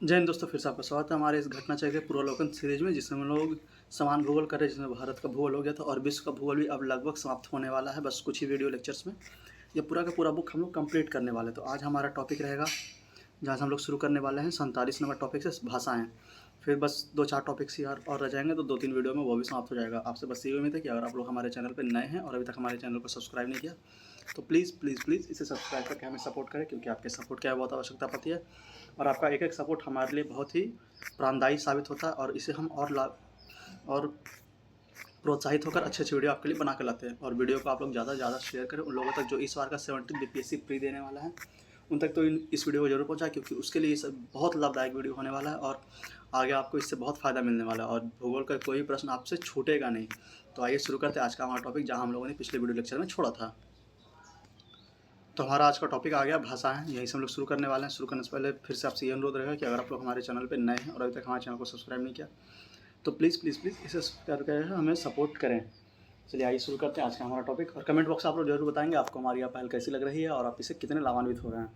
जय हिंद दोस्तों, फिर से आपका स्वागत है हमारे इस घटना चक्र के पूर्वावलोकन सीरीज में, जिसमें हम लोग समान भूगोल कर रहे हैं। जिसमें भारत का भूगोल हो गया था और विश्व का भूगोल भी अब लगभग समाप्त होने वाला है, बस कुछ ही वीडियो लेक्चर्स में। ये पूरा का पूरा बुक हम लोग कंप्लीट करने वाले हैं। तो आज हमारा टॉपिक रहेगा, जहाँ से हम लोग शुरू करने वाले हैं 47 नंबर टॉपिक से, भाषाएं। फिर बस 2-4 टॉपिक्स यार और रह जाएंगे, तो 2-3 वीडियो में वो भी समाप्त हो जाएगा। आपसे बस ये उम्मीद है कि अगर आप लोग हमारे चैनल पर नए हैं और अभी तक हमारे चैनल को सब्सक्राइब नहीं किया, तो प्लीज़ प्लीज़ प्लीज़ इसे सब्सक्राइब करके हमें सपोर्ट करें, क्योंकि आपके सपोर्ट की बहुत आवश्यकता पड़ती है। और आपका एक एक सपोर्ट हमारे लिए बहुत ही प्राणदायी साबित होता है, और इसे हम और लाभ और प्रोत्साहित होकर अच्छे अच्छे वीडियो आपके लिए बना कर लाते हैं। और वीडियो को आप लोग ज़्यादा से ज़्यादा शेयर करें उन लोगों तक जो इस बार का 70 बीपीएससी प्री देने वाला है, उन तक तो इस वीडियो को जरूर पहुंचाएं, क्योंकि उसके लिए ये सब बहुत लाभदायक वीडियो होने वाला है और आगे आपको इससे बहुत फ़ायदा मिलने वाला है, और भूगोल का कोई भी प्रश्न आपसे छूटेगा नहीं। तो आइए शुरू करते हैं आज का हमारा टॉपिक, जहाँ हम लोगों ने पिछले वीडियो लेक्चर में छोड़ा था। तो हमारा आज का टॉपिक आ गया भाषाएं। यहीं से हम लोग शुरू करने वाले हैं। शुरू करने से पहले फिर से आपसे ये अनुरोध रहेगा कि अगर आप लोग हमारे चैनल पर नए हैं और अभी तक हमारे चैनल को सब्सक्राइब नहीं किया, तो प्लीज़ प्लीज़ प्लीज़ इसे सब्सक्राइब करके हमें सपोर्ट करें। चलिए आइए शुरू करते हैं आज का हमारा टॉपिक। और कमेंट बॉक्स आप लोग जरूर बताएंगे आपको हमारी यह पहल कैसी लग रही है और आप इसे कितने लाभान्वित हो रहे हैं।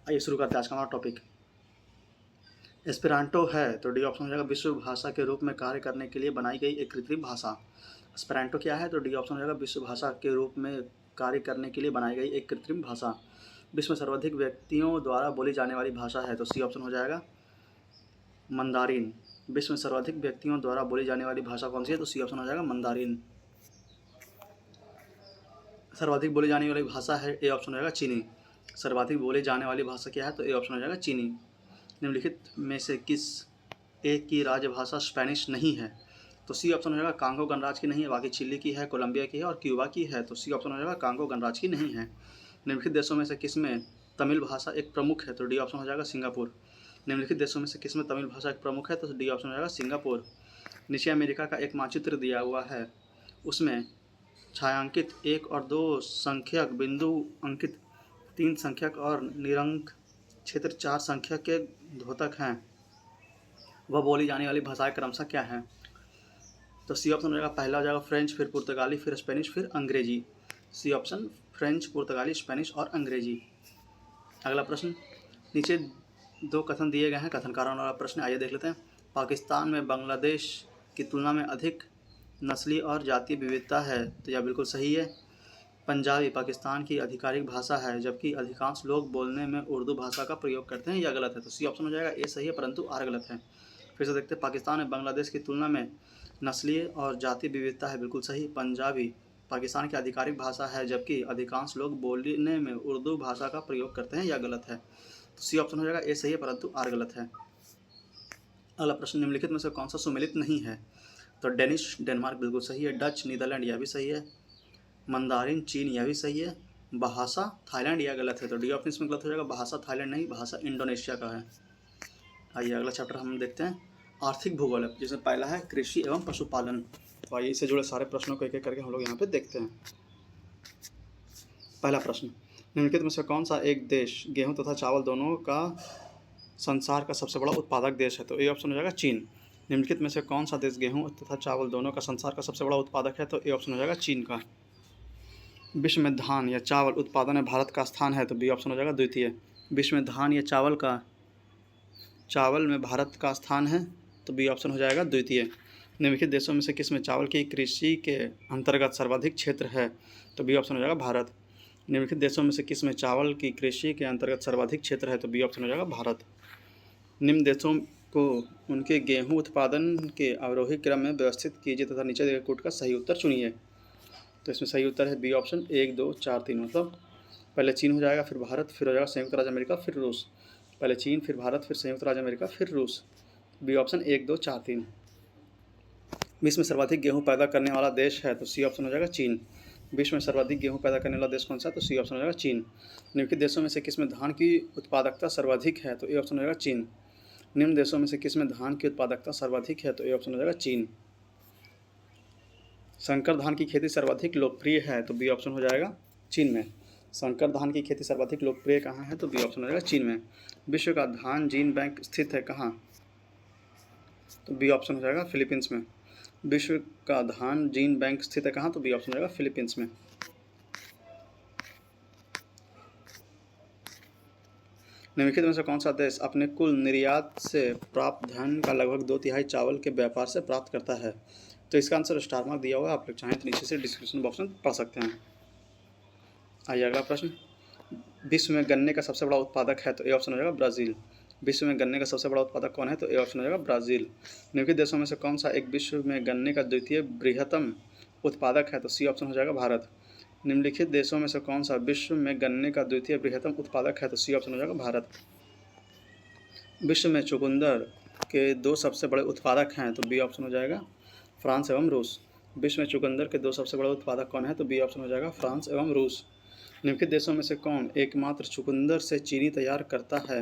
आइए शुरू करते हैं आज का हमारा टॉपिक। एस्पेरांटो है तो डी ऑप्शन हो जाएगा विश्व भाषा के रूप में कार्य करने के लिए बनाई गई एक कृत्रिम भाषा। एस्पेरांटो क्या है? तो डी ऑप्शन हो जाएगा विश्व भाषा के रूप में कार्य करने के लिए बनाई गई एक कृत्रिम भाषा। विश्व में सर्वाधिक व्यक्तियों द्वारा बोली जाने वाली भाषा है, तो सी ऑप्शन हो जाएगा मंदारिन। विश्व में सर्वाधिक व्यक्तियों द्वारा बोली जाने वाली भाषा कौन सी है? तो सी ऑप्शन हो जाएगा मंदारिन। सर्वाधिक बोली जाने वाली भाषा है, ए ऑप्शन हो जाएगा चीनी। सर्वाधिक बोली जाने वाली भाषा क्या है? तो ए ऑप्शन हो जाएगा चीनी। निम्नलिखित में से किस एक की राजभाषा स्पेनिश नहीं है? तो सी ऑप्शन हो जाएगा कांगो गणराज्य की नहीं है, बाकी चिली की है, कोलंबिया की है और क्यूबा की है। तो सी ऑप्शन हो जाएगा कांगो गणराज्य की नहीं है। निम्नलिखित देशों में से किस में तमिल भाषा एक प्रमुख है? तो डी ऑप्शन हो जाएगा सिंगापुर। निम्नलिखित देशों में से किस में तमिल भाषा एक प्रमुख है? तो डी ऑप्शन हो जाएगा सिंगापुर। नीचे अमेरिका का एक मानचित्र दिया हुआ है, उसमें छायांकित 1 और 2 संख्यक बिंदु अंकित 3 संख्यक और निरंक क्षेत्र 4 संख्यक के द्योतक हैं। वह बोली जाने वाली भाषाएं क्रमशः क्या हैं? तो सी ऑप्शन हो जाएगा, पहला हो जाएगा फ्रेंच, फिर पुर्तगाली, फिर स्पेनिश, फिर अंग्रेजी। सी ऑप्शन फ्रेंच, पुर्तगाली, स्पेनिश और अंग्रेजी। अगला प्रश्न, नीचे 2 कथन दिए गए हैं, कथन कारण वाला प्रश्न, आइए देख लेते हैं। पाकिस्तान में बांग्लादेश की तुलना में अधिक नस्ली और जातीय विविधता है, तो यह बिल्कुल सही है। पंजाबी पाकिस्तान की आधिकारिक भाषा है, जबकि अधिकांश लोग बोलने में उर्दू भाषा का प्रयोग करते हैं, यह गलत है। तो सी ऑप्शन हो जाएगा ए सही है, परंतु आर गलत है। फिर से देखते हैं, पाकिस्तान में बांग्लादेश की तुलना में नस्लीय और जातीय विविधता है, बिल्कुल सही। पंजाबी पाकिस्तान की आधिकारिक भाषा है, जबकि अधिकांश लोग बोलने में उर्दू भाषा का प्रयोग करते हैं, यह गलत है। तो सी ऑप्शन हो जाएगा ए सही है, परंतु आर गलत है। अगला प्रश्न, निम्नलिखित में से कौन सा सुमेलित नहीं है? तो डेनिश डेनमार्क बिल्कुल सही है। डच नीदरलैंड यह भी सही है। मंदारिन चीन यह भी सही है। भाषा थाईलैंड यह गलत है, तो डी ऑप्शन इसमें गलत हो जाएगा। भाषा थाईलैंड नहीं, भाषा इंडोनेशिया का है। आइए अगला चैप्टर हम देखते हैं, आर्थिक भूगोल है, जिसमें पहला है कृषि एवं पशुपालन। तो आइए इससे जुड़े सारे प्रश्नों को एक एक करके हम लोग यहाँ पे देखते हैं। पहला प्रश्न, निम्नलिखित में से कौन सा एक देश गेहूं तथा चावल दोनों का संसार का सबसे बड़ा उत्पादक देश है? तो ए ऑप्शन हो जाएगा चीन। निम्नलिखित में से कौन सा देश गेहूं तथा चावल दोनों का संसार का सबसे बड़ा उत्पादक है? तो ए ऑप्शन हो जाएगा चीन का। विश्व में धान या चावल उत्पादन में भारत का स्थान है? तो बी ऑप्शन हो जाएगा द्वितीय। विश्व में धान या चावल में भारत का स्थान है? तो बी ऑप्शन हो जाएगा द्वितीय। निम्नलिखित देशों में से किस में चावल की कृषि के अंतर्गत सर्वाधिक क्षेत्र है? तो बी ऑप्शन हो जाएगा भारत। निम्नलिखित देशों में से किस में चावल की कृषि के अंतर्गत सर्वाधिक क्षेत्र है? तो बी ऑप्शन हो जाएगा भारत। निम्न देशों को उनके गेहूं उत्पादन के अवरोही क्रम में व्यवस्थित कीजिए तथा नीचे दिए कोट का सही उत्तर चुनिए। तो इसमें सही उत्तर है बी ऑप्शन 1 2 4 3, मतलब पहले चीन हो जाएगा, फिर भारत, फिर हो जाएगा संयुक्त राज्य अमेरिका, फिर रूस। पहले चीन, फिर भारत, फिर संयुक्त राज्य अमेरिका, फिर रूस। B option 1 2 4 3। विश्व में सर्वाधिक गेहूं पैदा करने वाला देश है? तो सी ऑप्शन हो जाएगा चीन। विश्व में सर्वाधिक गेहूं पैदा करने वाला देश कौन सा है? तो सी ऑप्शन हो जाएगा चीन। निम्नलिखित देशों में से किस में धान की उत्पादकता सर्वाधिक है? तो ए ऑप्शन हो जाएगा चीन। निम्न देशों में से किस में धान की उत्पादकता सर्वाधिक है? तो ए ऑप्शन हो जाएगा चीन। संकर धान की खेती सर्वाधिक लोकप्रिय है? तो बी ऑप्शन हो जाएगा चीन में। संकर धान की खेती सर्वाधिक लोकप्रिय कहाँ है? तो बी ऑप्शन हो जाएगा चीन में। विश्व का धान जीन बैंक स्थित है कहाँ? तो बी ऑप्शन हो जाएगा फिलीपींस में। विश्व का धान जीन बैंक स्थित है कहाँ? तो बी ऑप्शन हो जाएगा फिलीपींस में। निम्नलिखित में से कौन सा देश अपने कुल निर्यात से प्राप्त धन का लगभग 2/3 चावल के व्यापार से प्राप्त करता है? तो इसका आंसर स्टार मार्क दिया हुआ है, आप लोग चाहें तो नीचे से डिस्क्रिप्शन बॉक्स में पढ़ सकते हैं। आइए अगला प्रश्न, विश्व में गन्ने का सबसे बड़ा उत्पादक है? तो ए ऑप्शन हो जाएगा ब्राज़ील। विश्व में गन्ने का सबसे बड़ा उत्पादक कौन है? तो ए ऑप्शन हो जाएगा ब्राज़ील। निम्नलिखित देशों में से कौन सा एक विश्व में गन्ने का द्वितीय बृहत्तम उत्पादक है? तो सी ऑप्शन हो जाएगा भारत। निम्नलिखित देशों में से कौन सा विश्व में गन्ने का द्वितीय बृहत्तम उत्पादक है? तो सी ऑप्शन हो जाएगा भारत। विश्व में चुकंदर के 2 सबसे बड़े उत्पादक हैं? तो बी ऑप्शन हो जाएगा फ्रांस एवं रूस। विश्व में चुकंदर के 2 सबसे बड़े उत्पादक कौन है? तो बी ऑप्शन हो जाएगा फ्रांस एवं रूस। निम्नलिखित देशों में से कौन एकमात्र चुकंदर से चीनी तैयार करता है?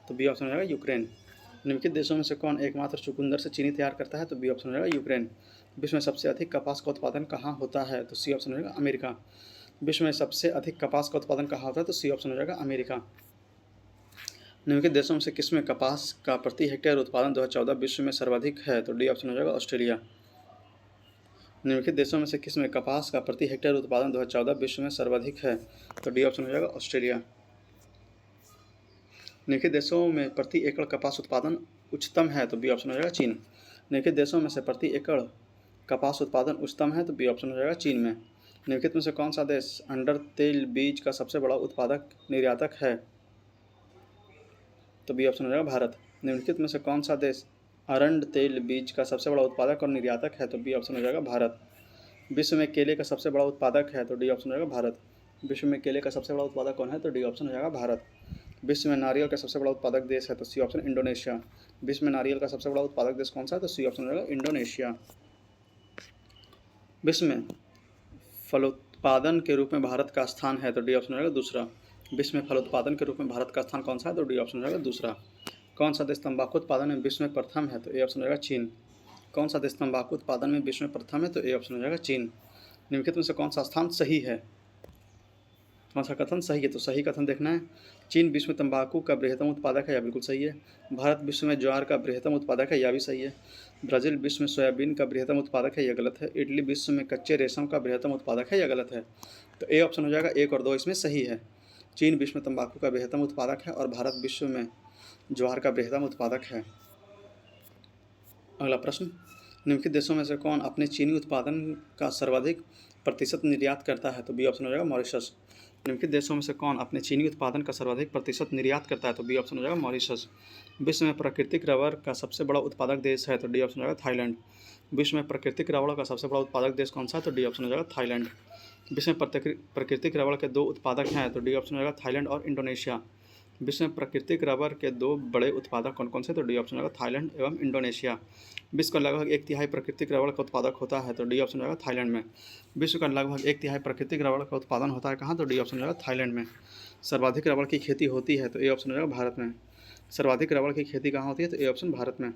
तो बी ऑप्शन हो जाएगा यूक्रेन। निम्नलिखित देशों में से कौन एकमात्र चुकंदर से चीनी तैयार करता है? तो बी ऑप्शन हो जाएगा यूक्रेन। विश्व में सबसे अधिक कपास का उत्पादन कहाँ होता है? तो सी ऑप्शन हो जाएगा अमेरिका। विश्व में सबसे अधिक कपास का उत्पादन कहाँ होता है? तो सी ऑप्शन हो जाएगा अमेरिका। निम्नलिखित देशों में से किसमें कपास का प्रति हेक्टेयर उत्पादन 2014 विश्व में सर्वाधिक है? तो डी ऑप्शन हो जाएगा ऑस्ट्रेलिया। निम्नलिखित देशों में से किसमें कपास का प्रति हेक्टेयर उत्पादन 2014 विश्व में सर्वाधिक है? तो डी ऑप्शन हो जाएगा ऑस्ट्रेलिया। निम्नलिखित देशों में प्रति एकड़ कपास उत्पादन उच्चतम है? तो बी ऑप्शन हो जाएगा चीन। निम्नलिखित देशों में से प्रति एकड़ कपास उत्पादन उच्चतम है? तो बी ऑप्शन हो जाएगा चीन में। निम्नलिखित में से कौन सा देश अंडर तेल बीज का सबसे बड़ा उत्पादक निर्यातक है? तो बी ऑप्शन हो जाएगा भारत। निम्नलिखित में से कौन सा देश अरंड तेल बीज का सबसे बड़ा उत्पादक और निर्यातक है? तो बी ऑप्शन हो जाएगा भारत। विश्व में केले का सबसे बड़ा उत्पादक है? तो डी ऑप्शन हो जाएगा भारत। विश्व में केले का सबसे बड़ा उत्पादक कौन है? तो डी ऑप्शन हो जाएगा भारत। विश्व में नारियल का सबसे बड़ा उत्पादक देश है? तो सी ऑप्शन इंडोनेशिया। विश्व में नारियल का सबसे बड़ा उत्पादक देश कौन सा है? तो सी ऑप्शन हो जाएगा इंडोनेशिया। विश्व में फलोत्पादन के रूप में भारत का स्थान है? तो डी ऑप्शन हो जाएगा दूसरा। विश्व में फलोत्पादन के रूप में भारत का स्थान कौन सा है? तो डी ऑप्शन हो जाएगा दूसरा। कौन सा देश तंबाकू उत्पादन में विश्व में प्रथम है? तो ए ऑप्शन हो जाएगा चीन। कौन सा देश तंबाकू उत्पादन में विश्व में प्रथम है? तो ए ऑप्शन हो जाएगा चीन। निम्नलिखित में से कौन सा स्थान सही है? कौन सा कथन सही है? तो सही कथन देखना है। चीन विश्व में तंबाकू का बृहत्तम उत्पादक है, यह बिल्कुल सही है। भारत विश्व में ज्वार का बृहत्तम उत्पादक है, यह भी सही है। ब्राज़ील विश्व में सोयाबीन का बृहत्तम उत्पादक है, यह गलत है। इटली विश्व में कच्चे रेशम का बृहत्तम उत्पादक है, यह गलत है। तो ए ऑप्शन हो जाएगा 1 और 2 इसमें सही है। चीन विश्व में तंबाकू का बृहत्तम उत्पादक है और भारत विश्व में ज्वार का बृहत्तम उत्पादक है। अगला प्रश्न, निम्नलिखित देशों में से कौन अपने चीनी उत्पादन का सर्वाधिक प्रतिशत निर्यात करता है? तो बी ऑप्शन हो जाएगा मॉरिशस। निम्नलिखित देशों में से कौन अपने चीनी उत्पादन का सर्वाधिक प्रतिशत निर्यात करता है? तो बी ऑप्शन हो जाएगा मॉरिशस। विश्व में प्राकृतिक रबर का सबसे बड़ा उत्पादक देश है? तो डी ऑप्शन हो जाएगा थाईलैंड। विश्व में प्राकृतिक रबर का सबसे बड़ा उत्पादक देश कौन सा है? तो डी ऑप्शन हो जाएगा थाईलैंड। विश्व में प्राकृतिक रबर के 2 उत्पादक हैं? तो डी ऑप्शन हो जाएगा थाईलैंड और इंडोनेशिया। विश्व में प्राकृतिक रबर के 2 बड़े उत्पादक कौन कौन से? तो डी ऑप्शन होगा थाईलैंड एवं इंडोनेशिया। विश्व का लगभग 1/3 प्राकृतिक रबर का उत्पादक होता है? तो डी ऑप्शन होगा थाईलैंड में। विश्व का लगभग 1/3 प्राकृतिक रबर का उत्पादन होता है कहाँ? तो डी ऑप्शन होगा थाईलैंड में। सर्वाधिक रबर की खेती होती है? तो ए ऑप्शन होगा भारत में। सर्वाधिक रबर की खेती कहाँ होती है? तो ए ऑप्शन भारत में।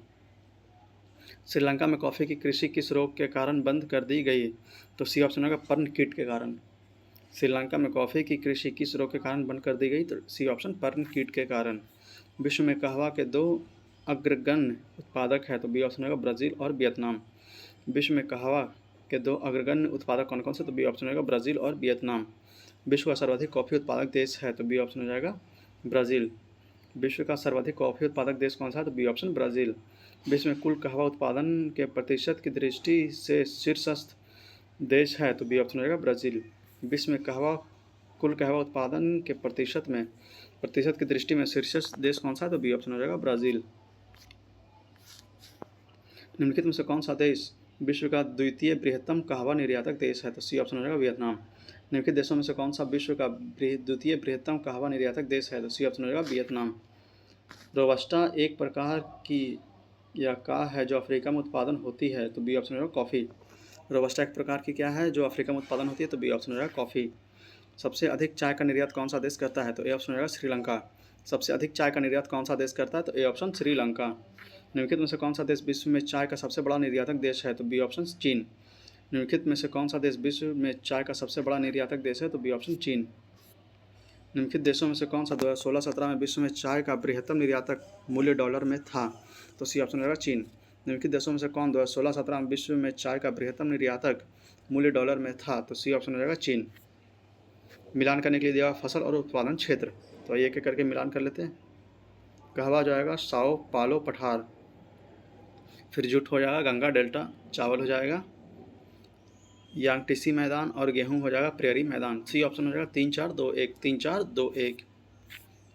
श्रीलंका में कॉफ़ी की कृषि किस रोग के कारण बंद कर दी गई? तो सी ऑप्शन होगा पर्ण कीट के कारण। श्रीलंका में कॉफ़ी की कृषि किस रोग के कारण बंद कर दी गई? तो सी ऑप्शन पर्ण कीट के कारण। विश्व में कहवा के 2 अग्रगण्य उत्पादक है? तो बी ऑप्शन होगा ब्राज़ील और वियतनाम। विश्व में कहवा के 2 अग्रगण्य उत्पादक कौन कौन से? तो बी ऑप्शन होगा ब्राज़ील और वियतनाम। विश्व का सर्वाधिक कॉफ़ी उत्पादक देश है? तो बी ऑप्शन हो जाएगा ब्राज़ील। विश्व का सर्वाधिक कॉफ़ी उत्पादक देश कौन सा है? तो बी ऑप्शन ब्राज़ील। विश्व में कुल कहवा उत्पादन के प्रतिशत की दृष्टि से शीर्षस्थ देश है? तो बी ऑप्शन हो जाएगा ब्राज़ील। विश्व में कुल कहवा उत्पादन के प्रतिशत की दृष्टि में शीर्ष देश कौन सा है? तो बी ऑप्शन हो जाएगा ब्राज़ील। निम्नलिखित में से कौन सा देश विश्व का द्वितीय बृहत्तम कहवा निर्यातक देश है? तो सी ऑप्शन हो जाएगा वियतनाम। निम्नलिखित देशों में से कौन सा विश्व का द्वितीय बृहत्तम कहवा निर्यातक देश है? तो सी ऑप्शन हो जाएगा वियतनाम। रोबस्टा एक प्रकार की या का है जो अफ्रीका में उत्पादन होती है? तो बी ऑप्शन हो जाएगा कॉफ़ी। रोबस्टा एक प्रकार की क्या है जो अफ्रीका में उत्पादन होती है? तो बी ऑप्शन हो जाएगा कॉफ़ी। सबसे अधिक चाय का निर्यात कौन सा देश करता है? तो ए ऑप्शन हो जाएगा श्रीलंका। सबसे अधिक चाय का निर्यात कौन सा देश करता है? तो ए ऑप्शन श्रीलंका। निम्नलिखित में से कौन सा देश विश्व में चाय का सबसे बड़ा निर्यातक देश है? तो बी ऑप्शन चीन। निम्नलिखित में से कौन सा देश विश्व में चाय का सबसे बड़ा निर्यातक देश है? तो बी ऑप्शन चीन। निम्नलिखित देशों में से कौन सा 2016-17 में विश्व में चाय का बृहत्तम निर्यातक मूल्य डॉलर में था? तो सी ऑप्शन हो जाएगा चीन। निम्नलिखित देशों में से कौन 2016-17 में विश्व में चाय का बृहत्तम निर्यातक मूल्य डॉलर में था? तो सी ऑप्शन हो जाएगा चीन। मिलान करने के लिए दिया फसल और उत्पादन क्षेत्र, तो एक एक करके मिलान कर लेते हैं। कहवा हो जाएगा साओ पालो पठार। फिर जुट हो जाएगा गंगा डेल्टा। चावल हो जाएगा यांगटीसी मैदान और गेहूं हो जाएगा प्रेरी मैदान। सी ऑप्शन हो जाएगा 3-4-2-1, 3-4-2-1।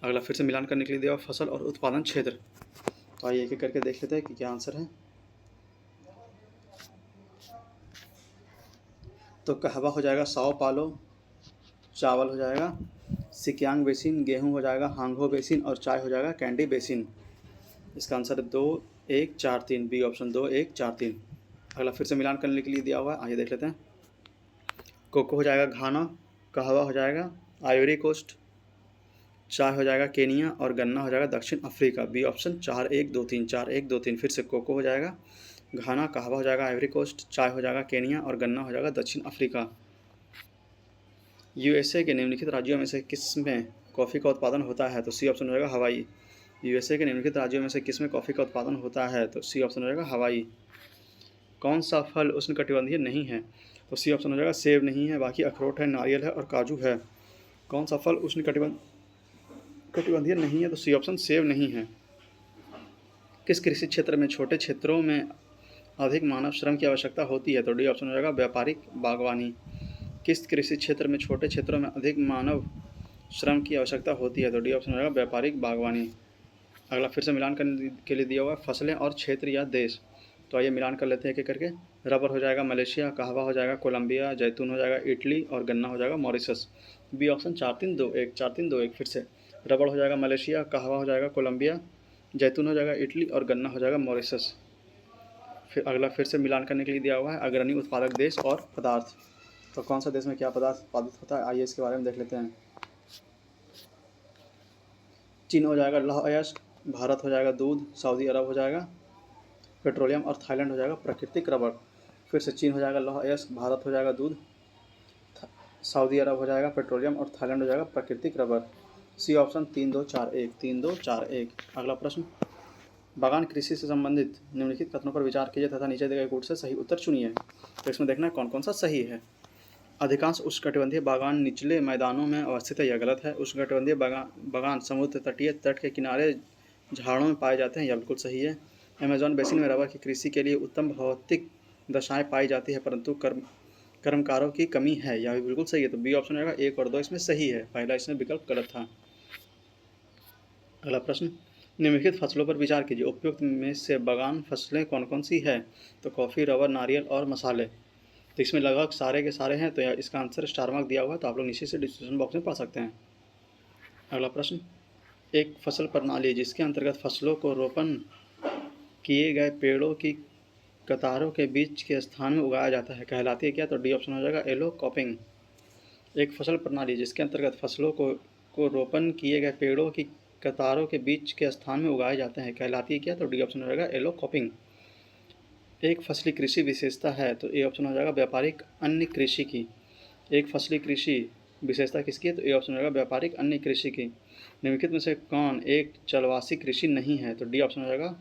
अगला फिर से मिलान करने के लिए दिया हुआ फसल और उत्पादन क्षेत्र। तो आइए एक एक करके देख लेते हैं कि क्या आंसर है। तो कहवा हो जाएगा साओ पालो, चावल हो जाएगा सिकियांग बेसिन, गेहूं हो जाएगा हांगहो बेसिन और चाय हो जाएगा कैंडी बेसिन। इसका आंसर है 2-1-4-3, बी ऑप्शन 2-1-4-3। अगला फिर से मिलान करने के लिए दिया हुआ है, आइए देख लेते हैं। कोको हो जाएगा घाना, कहवा हो जाएगा आइवरी कोस्ट, चाय हो जाएगा केनिया और गन्ना हो जाएगा दक्षिण अफ्रीका। B option 4-1-2-3, 4-1-2-3। फिर से कोको हो जाएगा घाना, कहवा हो जाएगा आइवरी कोस्ट, चाय हो जाएगा केनिया और गन्ना हो जाएगा दक्षिण अफ्रीका। यूएसए के निम्नलिखित राज्यों में से किस में कॉफ़ी का उत्पादन होता है? तो सी ऑप्शन हो जाएगा हवाई। यूएसए के निम्नलिखित राज्यों में से किस में कॉफ़ी का उत्पादन होता है? तो सी ऑप्शन हो जाएगा हवाई। कौन सा फल उष्णकटिबंधीय नहीं है? तो सी ऑप्शन हो जाएगा सेब नहीं है, बाकी अखरोट है, नारियल है और काजू है। कौन सा फल उष्णकटिबंधीय नहीं है? तो सी ऑप्शन सेब नहीं है। किस कृषि क्षेत्र में छोटे क्षेत्रों में अधिक मानव श्रम की आवश्यकता होती है? तो डी ऑप्शन हो जाएगा व्यापारिक बागवानी। किस कृषि क्षेत्र में छोटे क्षेत्रों में अधिक मानव श्रम की आवश्यकता होती है? तो डी ऑप्शन हो जाएगा व्यापारिक बागवानी। अगला फिर से मिलान करने के लिए दिया हुआ है फसलें और क्षेत्र या देश। तो आइए मिलान कर लेते हैं एक एक करके। रबर हो जाएगा मलेशिया, कहवा हो जाएगा कोलंबिया, जैतून हो जाएगा इटली और गन्ना हो जाएगा मॉरिशस। B option 4-3-2-1, 4-3-2-1। फिर से रबर हो जाएगा मलेशिया, कहवा हो जाएगा कोलंबिया, जैतून हो जाएगा इटली और गन्ना हो जाएगा मॉरिशस। फिर अगला फिर से मिलान करने के लिए दिया हुआ है अग्रणी उत्पादक देश और पदार्थ। तो कौन सा देश में क्या पदार्थ उत्पादित होता है, आइए इसके बारे में देख लेते हैं। चीन हो जाएगा लौह अयस्क, भारत हो जाएगा दूध, सऊदी अरब हो जाएगा पेट्रोलियम और थाईलैंड हो जाएगा प्राकृतिक रबर। फिर से चीन हो जाएगा लौह अयस्क, भारत हो जाएगा दूध, सऊदी अरब हो जाएगा पेट्रोलियम और थाईलैंड हो जाएगा प्राकृतिक रबर। C option 3-2-4-1, 3-2-4-1। अगला प्रश्न, बागान कृषि से संबंधित निम्नलिखित कथनों पर विचार कीजिए तथा नीचे दिए गए कोड से सही उत्तर चुनिए। तो इसमें देखना है कौन कौन सा सही है। अधिकांश उष्णकटिबंधीय बागान निचले मैदानों में अवस्थित है, यह गलत है। उष्णकटिबंधीय बागान समुद्र तटीय तट के किनारे झाड़ों में पाए जाते हैं, यह बिल्कुल सही है। अमेजॉन बेसिन में रबर की कृषि के लिए उत्तम भौतिक दशाएं पाई जाती है परंतु कर्मकारों की कमी है, यह भी बिल्कुल सही है। तो बी ऑप्शन रहेगा 1 और 2 इसमें सही है, पहला इसमें विकल्प गलत था। अगला प्रश्न, निम्नलिखित फसलों पर विचार कीजिए, उपयुक्त में से बागान फसलें कौन कौन सी है? तो कॉफ़ी, रबर, नारियल और मसाले। तो इसमें लगभग सारे के सारे हैं, तो इसका आंसर स्टार मार्क दिया हुआ है, तो आप लोग नीचे से डिस्क्रिप्शन बॉक्स में पढ़ सकते हैं। अगला प्रश्न, एक फसल प्रणाली जिसके अंतर्गत फसलों को रोपण किए गए पेड़ों की कतारों के बीच के स्थान में उगाया जाता है कहलाती है क्या? तो डी ऑप्शन हो जाएगा एलो कॉपिंग। एक फसल प्रणाली जिसके अंतर्गत फसलों को रोपण किए गए पेड़ों की कतारों के बीच के स्थान में उगाए जाते हैं कहलाती है क्या? तो डी ऑप्शन हो जाएगा एलो कॉपिंग। एक फसली कृषि विशेषता है, तो ए ऑप्शन हो जाएगा व्यापारिक अन्य कृषि की। एक फसली कृषि विशेषता किसकी है? तो ए ऑप्शन हो जाएगा व्यापारिक अन्य कृषि की। निम्नलिखित में से कौन एक चलवासी कृषि नहीं है? तो डी ऑप्शन हो जाएगा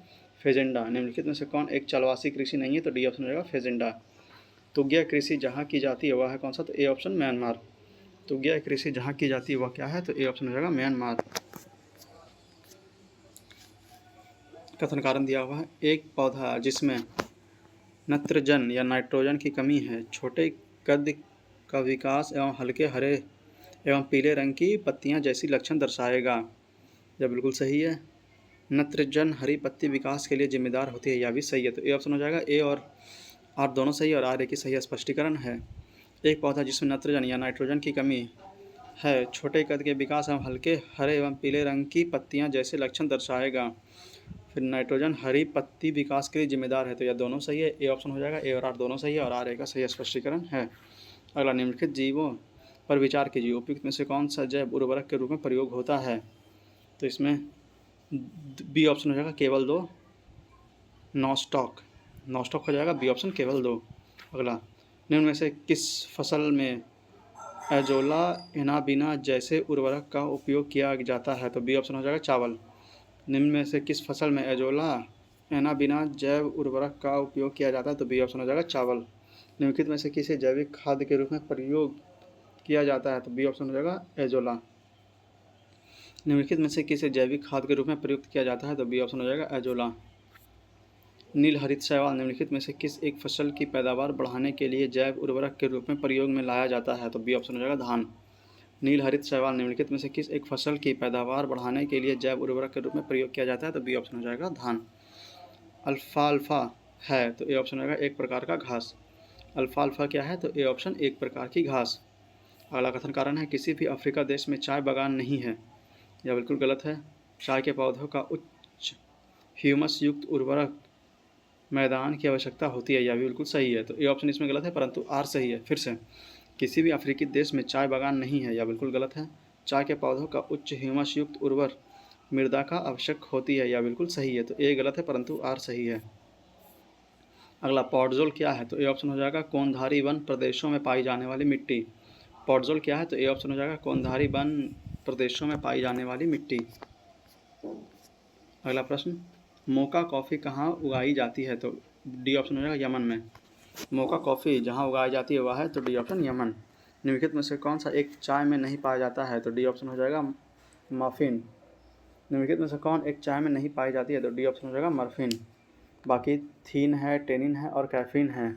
फेजेंडा। निम्नलिखित में से कौन एक चलवासी कृषि नहीं है? तो डी ऑप्शन हो जाएगा फेजेंडा। तुग्या कृषि जहाँ की जाती है वह है कौन सा? तो ए ऑप्शन म्यांमार। तुग्या कृषि जहाँ की जाती है वह क्या है? तो ए ऑप्शन हो जाएगा म्यांमार। कथन कारण दिया हुआ है, एक पौधा जिसमें नत्रजन या नाइट्रोजन की कमी है छोटे कद का विकास एवं हल्के हरे एवं पीले रंग की पत्तियां जैसी लक्षण दर्शाएगा, यह बिल्कुल सही है। नत्रजन हरी पत्ती विकास के लिए जिम्मेदार होती है, यह भी सही है। तो ए ऑप्शन हो जाएगा, ए और आर दोनों सही और आर एक ही सही स्पष्टीकरण है। एक पौधा जिसमें नत्रजन या नाइट्रोजन की कमी है छोटे कद के विकास एवं हल्के हरे एवं पीले रंग की पत्तियां जैसे लक्षण दर्शाएगा। फिर नाइट्रोजन हरी पत्ती विकास के लिए जिम्मेदार है, तो यह दोनों सही है। ए ऑप्शन हो जाएगा, ए और आर दोनों सही है और आर ए का सही स्पष्टीकरण है। अगला, निम्नलिखित जीवों पर विचार कीजिए, उपयुक्त में से कौन सा जैव उर्वरक के रूप में प्रयोग होता है? तो इसमें बी ऑप्शन हो जाएगा केवल 2, नॉस्टॉक हो जाएगा बी ऑप्शन केवल 2। अगला, निम्न में से किस फसल में एजोला एनाबिना जैसे उर्वरक का उपयोग किया जाता है? तो बी ऑप्शन हो जाएगा चावल। निम्न में से किस फसल में एजोला एनाबिना जैव उर्वरक का उपयोग किया जाता है? तो बी ऑप्शन हो जाएगा चावल। निम्नलिखित में से किसे जैविक खाद के रूप में प्रयोग किया जाता है? तो बी ऑप्शन हो जाएगा एजोला। निम्नलिखित में से किसे जैविक खाद के रूप में प्रयुक्त किया जाता है? तो बी ऑप्शन हो जाएगा एजोला। नील हरित शैवाल निम्नलिखित में से किस एक फसल की पैदावार बढ़ाने के लिए जैव उर्वरक के रूप में प्रयोग में लाया जाता है? तो बी ऑप्शन हो जाएगा धान। नील हरित शैवाल निम्नलिखित में से किस एक फसल की पैदावार बढ़ाने के लिए जैव उर्वरक के रूप में प्रयोग किया जाता है? तो बी ऑप्शन हो जाएगा धान। अल्फाल्फा है तो ए ऑप्शन हो जाएगा एक प्रकार का घास। अल्फाल्फा क्या है? तो ए ऑप्शन एक प्रकार की घास। अगला कथन कारण है किसी भी अफ्रीका देश में चाय बागान नहीं है। यह बिल्कुल गलत है। चाय के पौधों का उच्च ह्यूमस युक्त उर्वरक मैदान की आवश्यकता होती है। यह भी बिल्कुल सही है। तो ए ऑप्शन इसमें गलत है, परंतु आर सही है। फिर से, किसी भी अफ्रीकी देश में चाय बागान नहीं है, यह बिल्कुल गलत है। चाय के पौधों का उच्च ह्यूमस युक्त उर्वर मृदा का आवश्यक होती है, यह बिल्कुल सही है। तो ए गलत है, परंतु आर सही है। अगला पॉडजोल क्या है? तो ए ऑप्शन हो जाएगा कोनधारी वन प्रदेशों में पाई जाने वाली मिट्टी। पॉडजोल क्या है? तो ए ऑप्शन हो जाएगा कोनधारी वन प्रदेशों में पाई जाने वाली मिट्टी। अगला प्रश्न, मोका कॉफ़ी कहाँ उगाई जाती है? तो डी ऑप्शन हो जाएगा यमन में। मोका कॉफ़ी जहाँ उगाई जाती है वह है तो डी ऑप्शन यमन। निम्नलिखित में से कौन सा एक चाय में नहीं पाया जाता है? तो डी ऑप्शन हो जाएगा मफिन। निम्नलिखित में से कौन एक चाय में नहीं पाई जाती है? तो डी ऑप्शन हो जाएगा मर्फिन। बाकी थीन है, टेनिन है और कैफीन है।